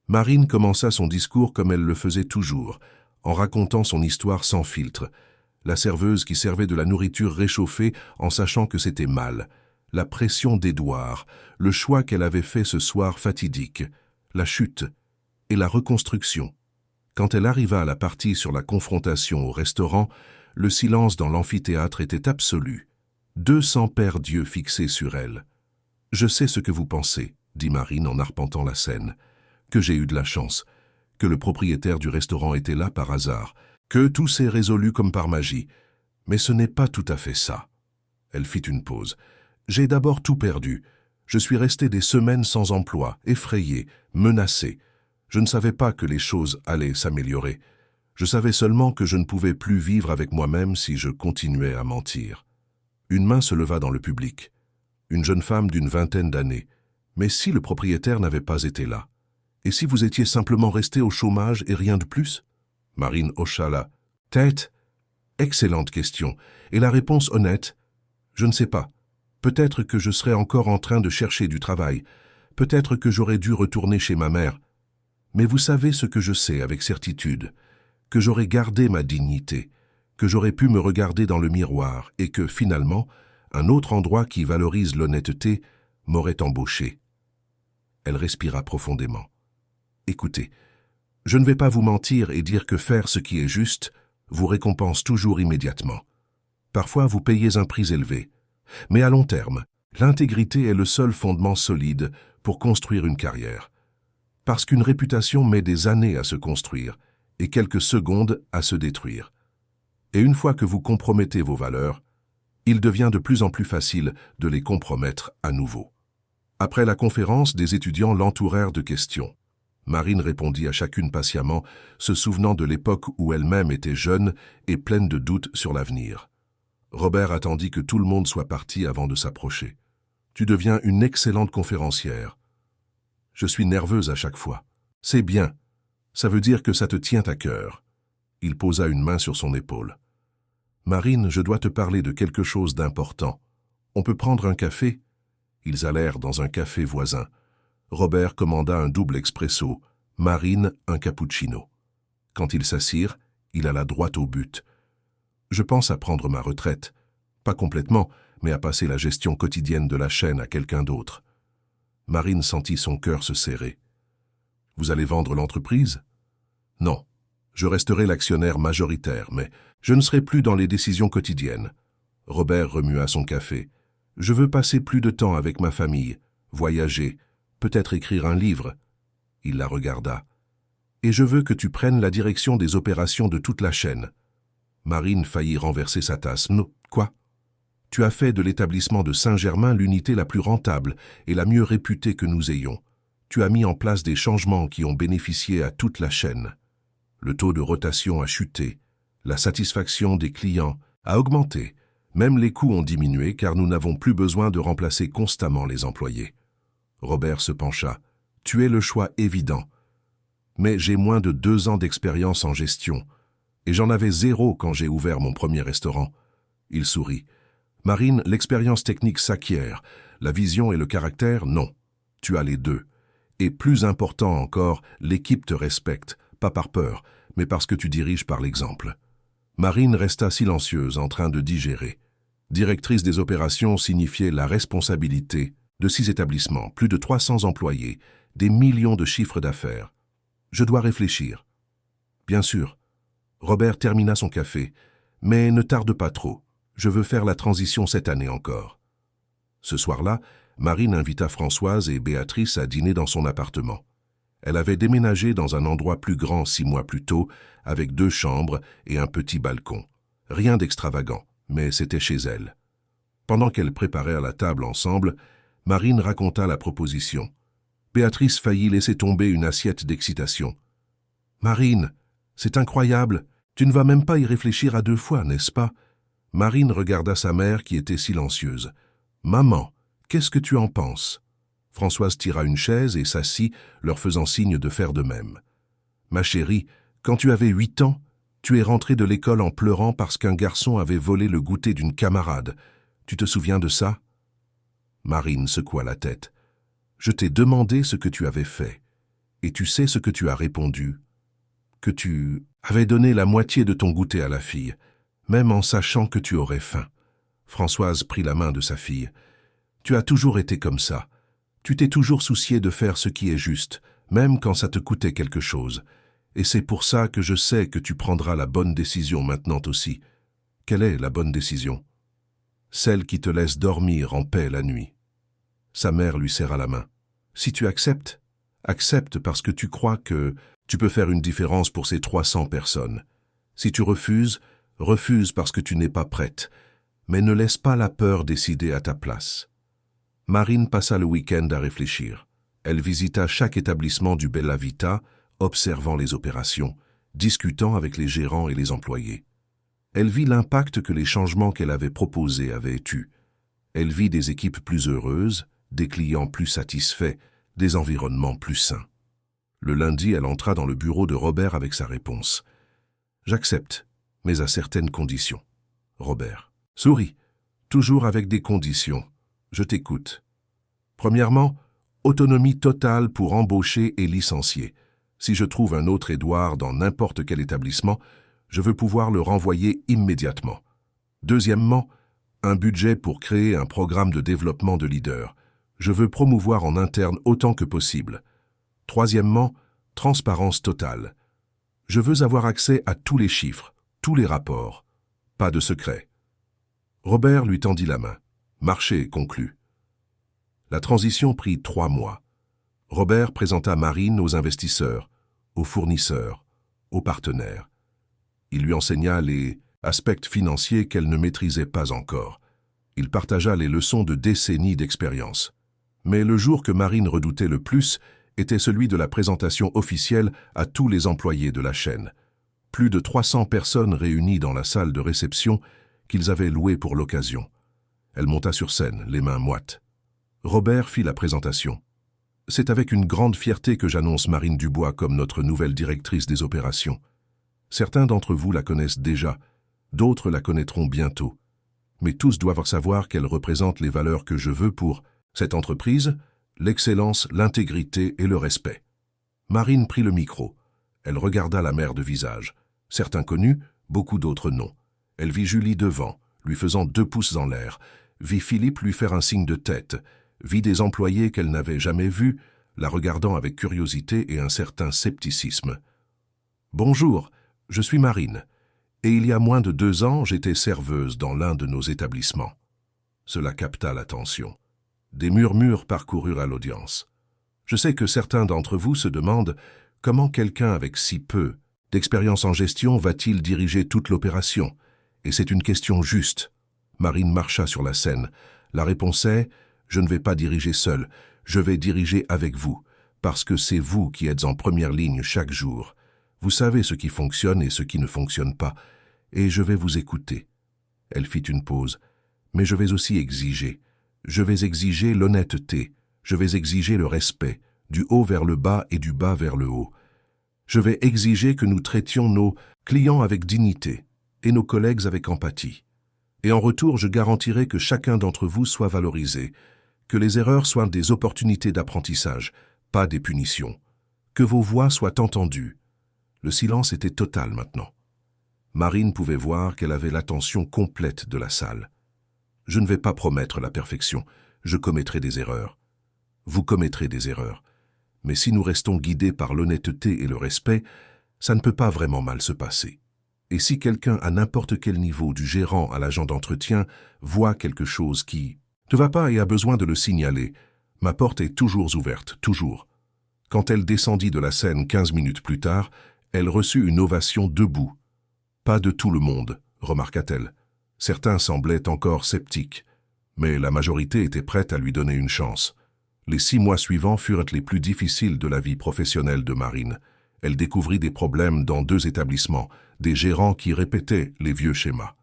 Marine commença son discours comme elle le faisait toujours, en racontant son histoire sans filtre. La serveuse qui servait de la nourriture réchauffée en sachant que c'était mal. la pression d'Édouard, le choix qu'elle avait fait ce soir fatidique, la chute et la reconstruction. Quand elle arriva à la partie sur la confrontation au restaurant, le silence dans l'amphithéâtre était absolu. 200 paires d'yeux fixés sur elle. « Je sais ce que vous pensez, » dit Marine en arpentant la scène, « que j'ai eu de la chance, que le propriétaire du restaurant était là par hasard, que tout s'est résolu comme par magie. Mais ce n'est pas tout à fait ça. » Elle fit une pause. « J'ai d'abord tout perdu. Je suis resté des semaines sans emploi, effrayé, menacé. Je ne savais pas que les choses allaient s'améliorer. Je savais seulement que je ne pouvais plus vivre avec moi-même si je continuais à mentir. » Une main se leva dans le public. Une jeune femme d'une vingtaine d'années. « Mais si le propriétaire n'avait pas été là? Et si vous étiez simplement resté au chômage et rien de plus ?» Marine hocha la tête. « Excellente question. Et la réponse honnête? Je ne sais pas. Peut-être que je serais encore en train de chercher du travail. Peut-être que j'aurais dû retourner chez ma mère. Mais vous savez ce que je sais avec certitude, que j'aurais gardé ma dignité, que j'aurais pu me regarder dans le miroir et que, finalement, un autre endroit qui valorise l'honnêteté m'aurait embauché. » Elle respira profondément. « Écoutez, je ne vais pas vous mentir et dire que faire ce qui est juste vous récompense toujours immédiatement. Parfois, vous payez un prix élevé. Mais à long terme, l'intégrité est le seul fondement solide pour construire une carrière. Parce qu'une réputation met des années à se construire et quelques secondes à se détruire. Et une fois que vous compromettez vos valeurs, il devient de plus en plus facile de les compromettre à nouveau. » Après la conférence, des étudiants l'entourèrent de questions. Marine répondit à chacune patiemment, se souvenant de l'époque où elle-même était jeune et pleine de doutes sur l'avenir. Robert attendit que tout le monde soit parti avant de s'approcher. « Tu deviens une excellente conférencière. Je suis nerveuse à chaque fois. C'est bien. Ça veut dire que ça te tient à cœur. » Il posa une main sur son épaule. « Marine, je dois te parler de quelque chose d'important. On peut prendre un café ?» Ils allèrent dans un café voisin. Robert commanda un double expresso, Marine un cappuccino. Quand ils s'assirent, il alla droit au but. « Je pense à prendre ma retraite. Pas complètement, mais à passer la gestion quotidienne de la chaîne à quelqu'un d'autre. » Marine sentit son cœur se serrer. « Vous allez vendre l'entreprise ?»« Non. Je resterai l'actionnaire majoritaire, mais je ne serai plus dans les décisions quotidiennes. » Robert remua son café. « Je veux passer plus de temps avec ma famille, voyager, peut-être écrire un livre. » Il la regarda. « Et je veux que tu prennes la direction des opérations de toute la chaîne. » Marine faillit renverser sa tasse. « Non, quoi? Tu as fait de l'établissement de Saint-Germain l'unité la plus rentable et la mieux réputée que nous ayons. Tu as mis en place des changements qui ont bénéficié à toute la chaîne. Le taux de rotation a chuté, la satisfaction des clients a augmenté, même les coûts ont diminué car nous n'avons plus besoin de remplacer constamment les employés. » Robert se pencha. « Tu es le choix évident. Mais j'ai moins de 2 ans d'expérience en gestion, et j'en avais 0 quand j'ai ouvert mon premier restaurant. » Il sourit. « Marine, l'expérience technique s'acquiert, la vision et le caractère, non. Tu as les deux. Et plus important encore, l'équipe te respecte, pas par peur, mais parce que tu diriges par l'exemple. » Marine resta silencieuse, en train de digérer. Directrice des opérations signifiait la responsabilité de 6 établissements, plus de 300 employés, des millions de chiffres d'affaires. « Je dois réfléchir. » « Bien sûr. » Robert termina son café. « Mais ne tarde pas trop. Je veux faire la transition cette année encore. » Ce soir-là, Marine invita Françoise et Béatrice à dîner dans son appartement. Elle avait déménagé dans un endroit plus grand 6 mois plus tôt, avec 2 chambres et un petit balcon. Rien d'extravagant, mais c'était chez elle. Pendant qu'elles préparèrent la table ensemble, Marine raconta la proposition. Béatrice faillit laisser tomber une assiette d'excitation. « Marine, c'est incroyable, tu ne vas même pas y réfléchir à 2 fois, n'est-ce pas ?» Marine regarda sa mère qui était silencieuse. « Maman, qu'est-ce que tu en penses ?» Françoise tira une chaise et s'assit, leur faisant signe de faire de même. « Ma chérie, quand tu avais 8 ans, tu es rentrée de l'école en pleurant parce qu'un garçon avait volé le goûter d'une camarade. Tu te souviens de ça ?» Marine secoua la tête. « Je t'ai demandé ce que tu avais fait. Et tu sais ce que tu as répondu? Que tu avais donné la moitié de ton goûter à la fille, même en sachant que tu aurais faim. » Françoise prit la main de sa fille. Tu as toujours été comme ça. Tu t'es toujours soucié de faire ce qui est juste, même quand ça te coûtait quelque chose. Et c'est pour ça que je sais que tu prendras la bonne décision maintenant aussi. Quelle est la bonne décision? Celle qui te laisse dormir en paix la nuit. Sa mère lui serra la main. Si tu acceptes, accepte parce que tu crois que tu peux faire une différence pour ces 300 personnes. Si tu refuses, refuse parce que tu n'es pas prête, mais ne laisse pas la peur décider à ta place. Marine passa le week-end à réfléchir. Elle visita chaque établissement du Bella Vita, observant les opérations, discutant avec les gérants et les employés. Elle vit l'impact que les changements qu'elle avait proposés avaient eu. Elle vit des équipes plus heureuses, des clients plus satisfaits, des environnements plus sains. Le lundi, elle entra dans le bureau de Robert avec sa réponse. « J'accepte, mais à certaines conditions. » Robert sourit. « Toujours avec des conditions. Je t'écoute. Premièrement, autonomie totale pour embaucher et licencier. Si je trouve un autre Édouard dans n'importe quel établissement, je veux pouvoir le renvoyer immédiatement. Deuxièmement, un budget pour créer un programme de développement de leaders. Je veux promouvoir en interne autant que possible. Troisièmement, transparence totale. Je veux avoir accès à tous les chiffres, tous les rapports. Pas de secret. » Robert lui tendit la main. Marché conclu. La transition prit 3 mois. Robert présenta Marine aux investisseurs, aux fournisseurs, aux partenaires. Il lui enseigna les aspects financiers qu'elle ne maîtrisait pas encore. Il partagea les leçons de décennies d'expérience. Mais le jour que Marine redoutait le plus était celui de la présentation officielle à tous les employés de la chaîne. Plus de 300 personnes réunies dans la salle de réception qu'ils avaient louée pour l'occasion. Elle monta sur scène, les mains moites. Robert fit la présentation. « C'est avec une grande fierté que j'annonce Marine Dubois comme notre nouvelle directrice des opérations. Certains d'entre vous la connaissent déjà, d'autres la connaîtront bientôt. Mais tous doivent savoir qu'elle représente les valeurs que je veux pour cette entreprise, l'excellence, l'intégrité et le respect. » Marine prit le micro. Elle regarda la mère de visage. Certains connus, beaucoup d'autres non. Elle vit Julie devant, lui faisant 2 pouces en l'air, vit Philippe lui faire un signe de tête, vit des employés qu'elle n'avait jamais vus, la regardant avec curiosité et un certain scepticisme. « Bonjour, je suis Marine, et il y a moins de 2 ans, j'étais serveuse dans l'un de nos établissements. » Cela capta l'attention. Des murmures parcoururent à l'audience. Je sais que certains d'entre vous se demandent comment quelqu'un avec si peu d'expérience en gestion va-t-il diriger toute l'opération. Et c'est une question juste. Marine marcha sur la scène. La réponse est « Je ne vais pas diriger seul, je vais diriger avec vous, parce que c'est vous qui êtes en première ligne chaque jour. Vous savez ce qui fonctionne et ce qui ne fonctionne pas, et je vais vous écouter. » Elle fit une pause. « Mais je vais aussi exiger. Je vais exiger l'honnêteté, je vais exiger le respect, du haut vers le bas et du bas vers le haut. Je vais exiger que nous traitions nos clients avec dignité et nos collègues avec empathie. Et en retour, je garantirai que chacun d'entre vous soit valorisé, que les erreurs soient des opportunités d'apprentissage, pas des punitions, que vos voix soient entendues. » Le silence était total maintenant. Marine pouvait voir qu'elle avait l'attention complète de la salle. « Je ne vais pas promettre la perfection, je commettrai des erreurs. Vous commettrez des erreurs. Mais si nous restons guidés par l'honnêteté et le respect, ça ne peut pas vraiment mal se passer. Et si quelqu'un à n'importe quel niveau, du gérant à l'agent d'entretien, voit quelque chose qui ne va pas et a besoin de le signaler, ma porte est toujours ouverte, toujours. » Quand elle descendit de la scène 15 minutes plus tard, elle reçut une ovation debout. « Pas de tout le monde, » remarqua-t-elle. Certains semblaient encore sceptiques, mais la majorité était prête à lui donner une chance. Les 6 mois suivants furent les plus difficiles de la vie professionnelle de Marine. Elle découvrit des problèmes dans 2 établissements, des gérants qui répétaient les vieux schémas.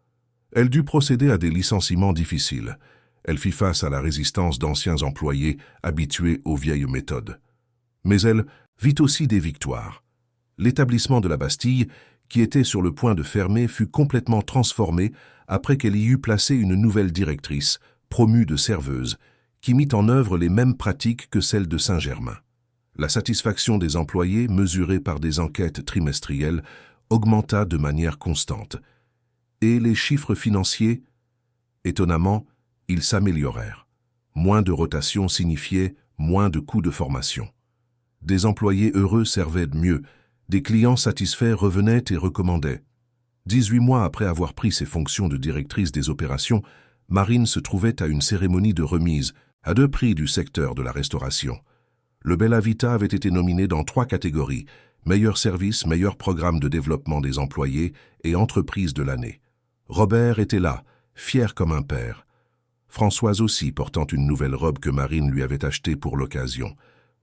Elle dut procéder à des licenciements difficiles. Elle fit face à la résistance d'anciens employés habitués aux vieilles méthodes. Mais elle vit aussi des victoires. L'établissement de la Bastille, qui était sur le point de fermer, fut complètement transformé après qu'elle y eut placé une nouvelle directrice, promue de serveuse, qui mit en œuvre les mêmes pratiques que celles de Saint-Germain. La satisfaction des employés, mesurée par des enquêtes trimestrielles, augmenta de manière constante. Et les chiffres financiers, étonnamment, ils s'améliorèrent. Moins de rotation signifiait moins de coûts de formation. Des employés heureux servaient de mieux, des clients satisfaits revenaient et recommandaient. 18 mois après avoir pris ses fonctions de directrice des opérations, Marine se trouvait à une cérémonie de remise, à 2 prix du secteur de la restauration. Le Bella Vita avait été nominé dans 3 catégories, meilleur service, meilleur programme de développement des employés et entreprise de l'année. Robert était là, fier comme un père. Françoise aussi, portant une nouvelle robe que Marine lui avait achetée pour l'occasion.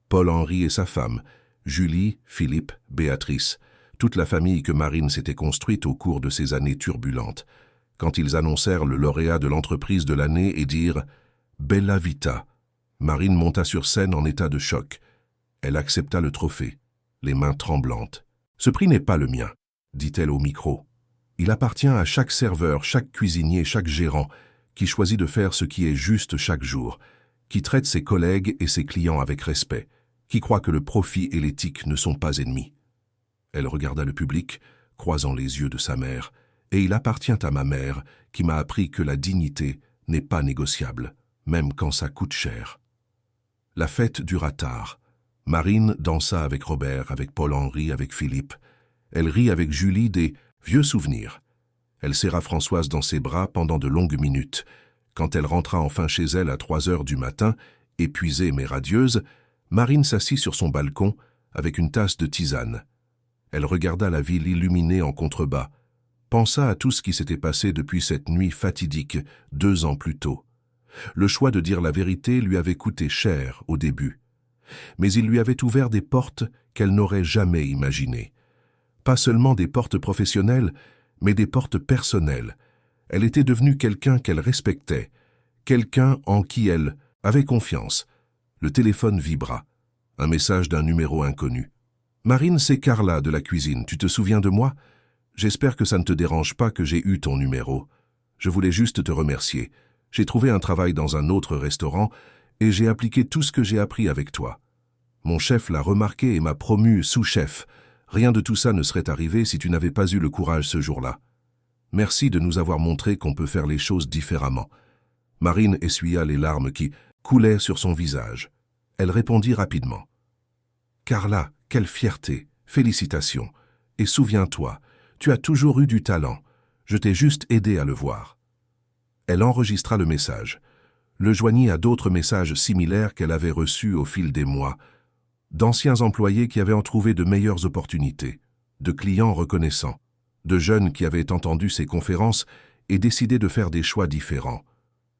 Paul-Henri et sa femme, Julie, Philippe, Béatrice, toute la famille que Marine s'était construite au cours de ces années turbulentes. Quand ils annoncèrent le lauréat de l'entreprise de l'année et dirent « Bella Vita », Marine monta sur scène en état de choc. Elle accepta le trophée, les mains tremblantes. « Ce prix n'est pas le mien », dit-elle au micro. « Il appartient à chaque serveur, chaque cuisinier, chaque gérant, qui choisit de faire ce qui est juste chaque jour, qui traite ses collègues et ses clients avec respect, qui croit que le profit et l'éthique ne sont pas ennemis. » Elle regarda le public, croisant les yeux de sa mère, et il appartient à ma mère qui m'a appris que la dignité n'est pas négociable, même quand ça coûte cher. La fête dura tard. Marine dansa avec Robert, avec Paul-Henri, avec Philippe. Elle rit avec Julie des vieux souvenirs. Elle serra Françoise dans ses bras pendant de longues minutes. Quand elle rentra enfin chez elle à 3 heures du matin, épuisée mais radieuse, Marine s'assit sur son balcon avec une tasse de tisane. Elle regarda la ville illuminée en contrebas, pensa à tout ce qui s'était passé depuis cette nuit fatidique 2 ans plus tôt. Le choix de dire la vérité lui avait coûté cher au début, mais il lui avait ouvert des portes qu'elle n'aurait jamais imaginées. Pas seulement des portes professionnelles, mais des portes personnelles. Elle était devenue quelqu'un qu'elle respectait, quelqu'un en qui elle avait confiance. Le téléphone vibra, un message d'un numéro inconnu. « Marine, c'est Carla de la cuisine, tu te souviens de moi? J'espère que ça ne te dérange pas que j'ai eu ton numéro. Je voulais juste te remercier. J'ai trouvé un travail dans un autre restaurant et j'ai appliqué tout ce que j'ai appris avec toi. Mon chef l'a remarqué et m'a promu sous-chef. Rien de tout ça ne serait arrivé si tu n'avais pas eu le courage ce jour-là. Merci de nous avoir montré qu'on peut faire les choses différemment. » Marine essuya les larmes qui coulaient sur son visage. Elle répondit rapidement. « Carla, quelle fierté, félicitations. Et souviens-toi, tu as toujours eu du talent. Je t'ai juste aidé à le voir. » Elle enregistra le message, le joignit à d'autres messages similaires qu'elle avait reçus au fil des mois, d'anciens employés qui avaient en trouvé de meilleures opportunités, de clients reconnaissants, de jeunes qui avaient entendu ses conférences et décidé de faire des choix différents.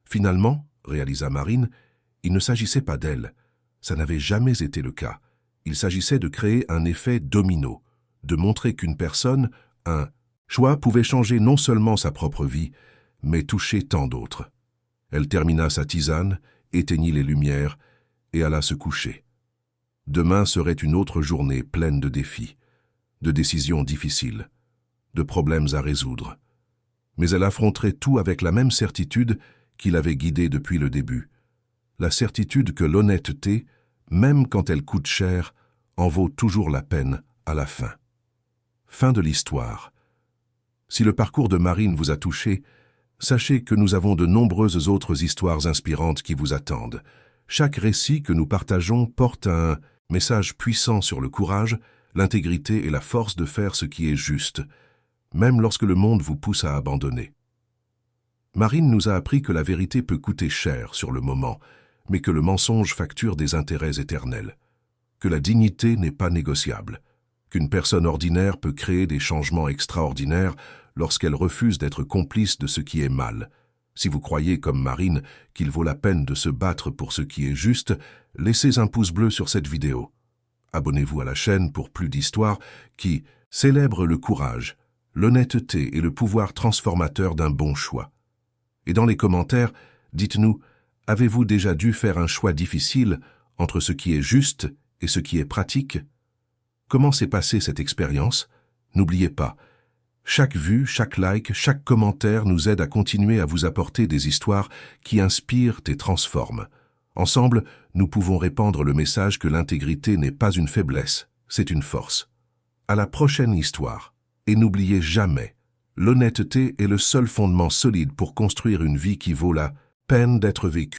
Finalement, réalisa Marine, il ne s'agissait pas d'elle. Ça n'avait jamais été le cas. Il s'agissait de créer un effet domino, de montrer qu'une personne, un choix pouvait changer non seulement sa propre vie, mais toucher tant d'autres. Elle termina sa tisane, éteignit les lumières et alla se coucher. Demain serait une autre journée pleine de défis, de décisions difficiles, de problèmes à résoudre. Mais elle affronterait tout avec la même certitude qui l'avait guidée depuis le début. La certitude que l'honnêteté, même quand elle coûte cher, en vaut toujours la peine à la fin. Fin de l'histoire. Si le parcours de Marine vous a touché, sachez que nous avons de nombreuses autres histoires inspirantes qui vous attendent. Chaque récit que nous partageons porte un message puissant sur le courage, l'intégrité et la force de faire ce qui est juste, même lorsque le monde vous pousse à abandonner. Marine nous a appris que la vérité peut coûter cher sur le moment, mais que le mensonge facture des intérêts éternels, que la dignité n'est pas négociable, qu'une personne ordinaire peut créer des changements extraordinaires lorsqu'elle refuse d'être complice de ce qui est mal. Si vous croyez, comme Marine, qu'il vaut la peine de se battre pour ce qui est juste, laissez un pouce bleu sur cette vidéo. Abonnez-vous à la chaîne pour plus d'histoires qui célèbrent le courage, l'honnêteté et le pouvoir transformateur d'un bon choix. Et dans les commentaires, dites-nous, avez-vous déjà dû faire un choix difficile entre ce qui est juste et ce qui est pratique? Comment s'est passée cette expérience? N'oubliez pas, chaque vue, chaque like, chaque commentaire nous aide à continuer à vous apporter des histoires qui inspirent et transforment. Ensemble, nous pouvons répandre le message que l'intégrité n'est pas une faiblesse, c'est une force. À la prochaine histoire. Et n'oubliez jamais, l'honnêteté est le seul fondement solide pour construire une vie qui vaut la peine d'être vécue.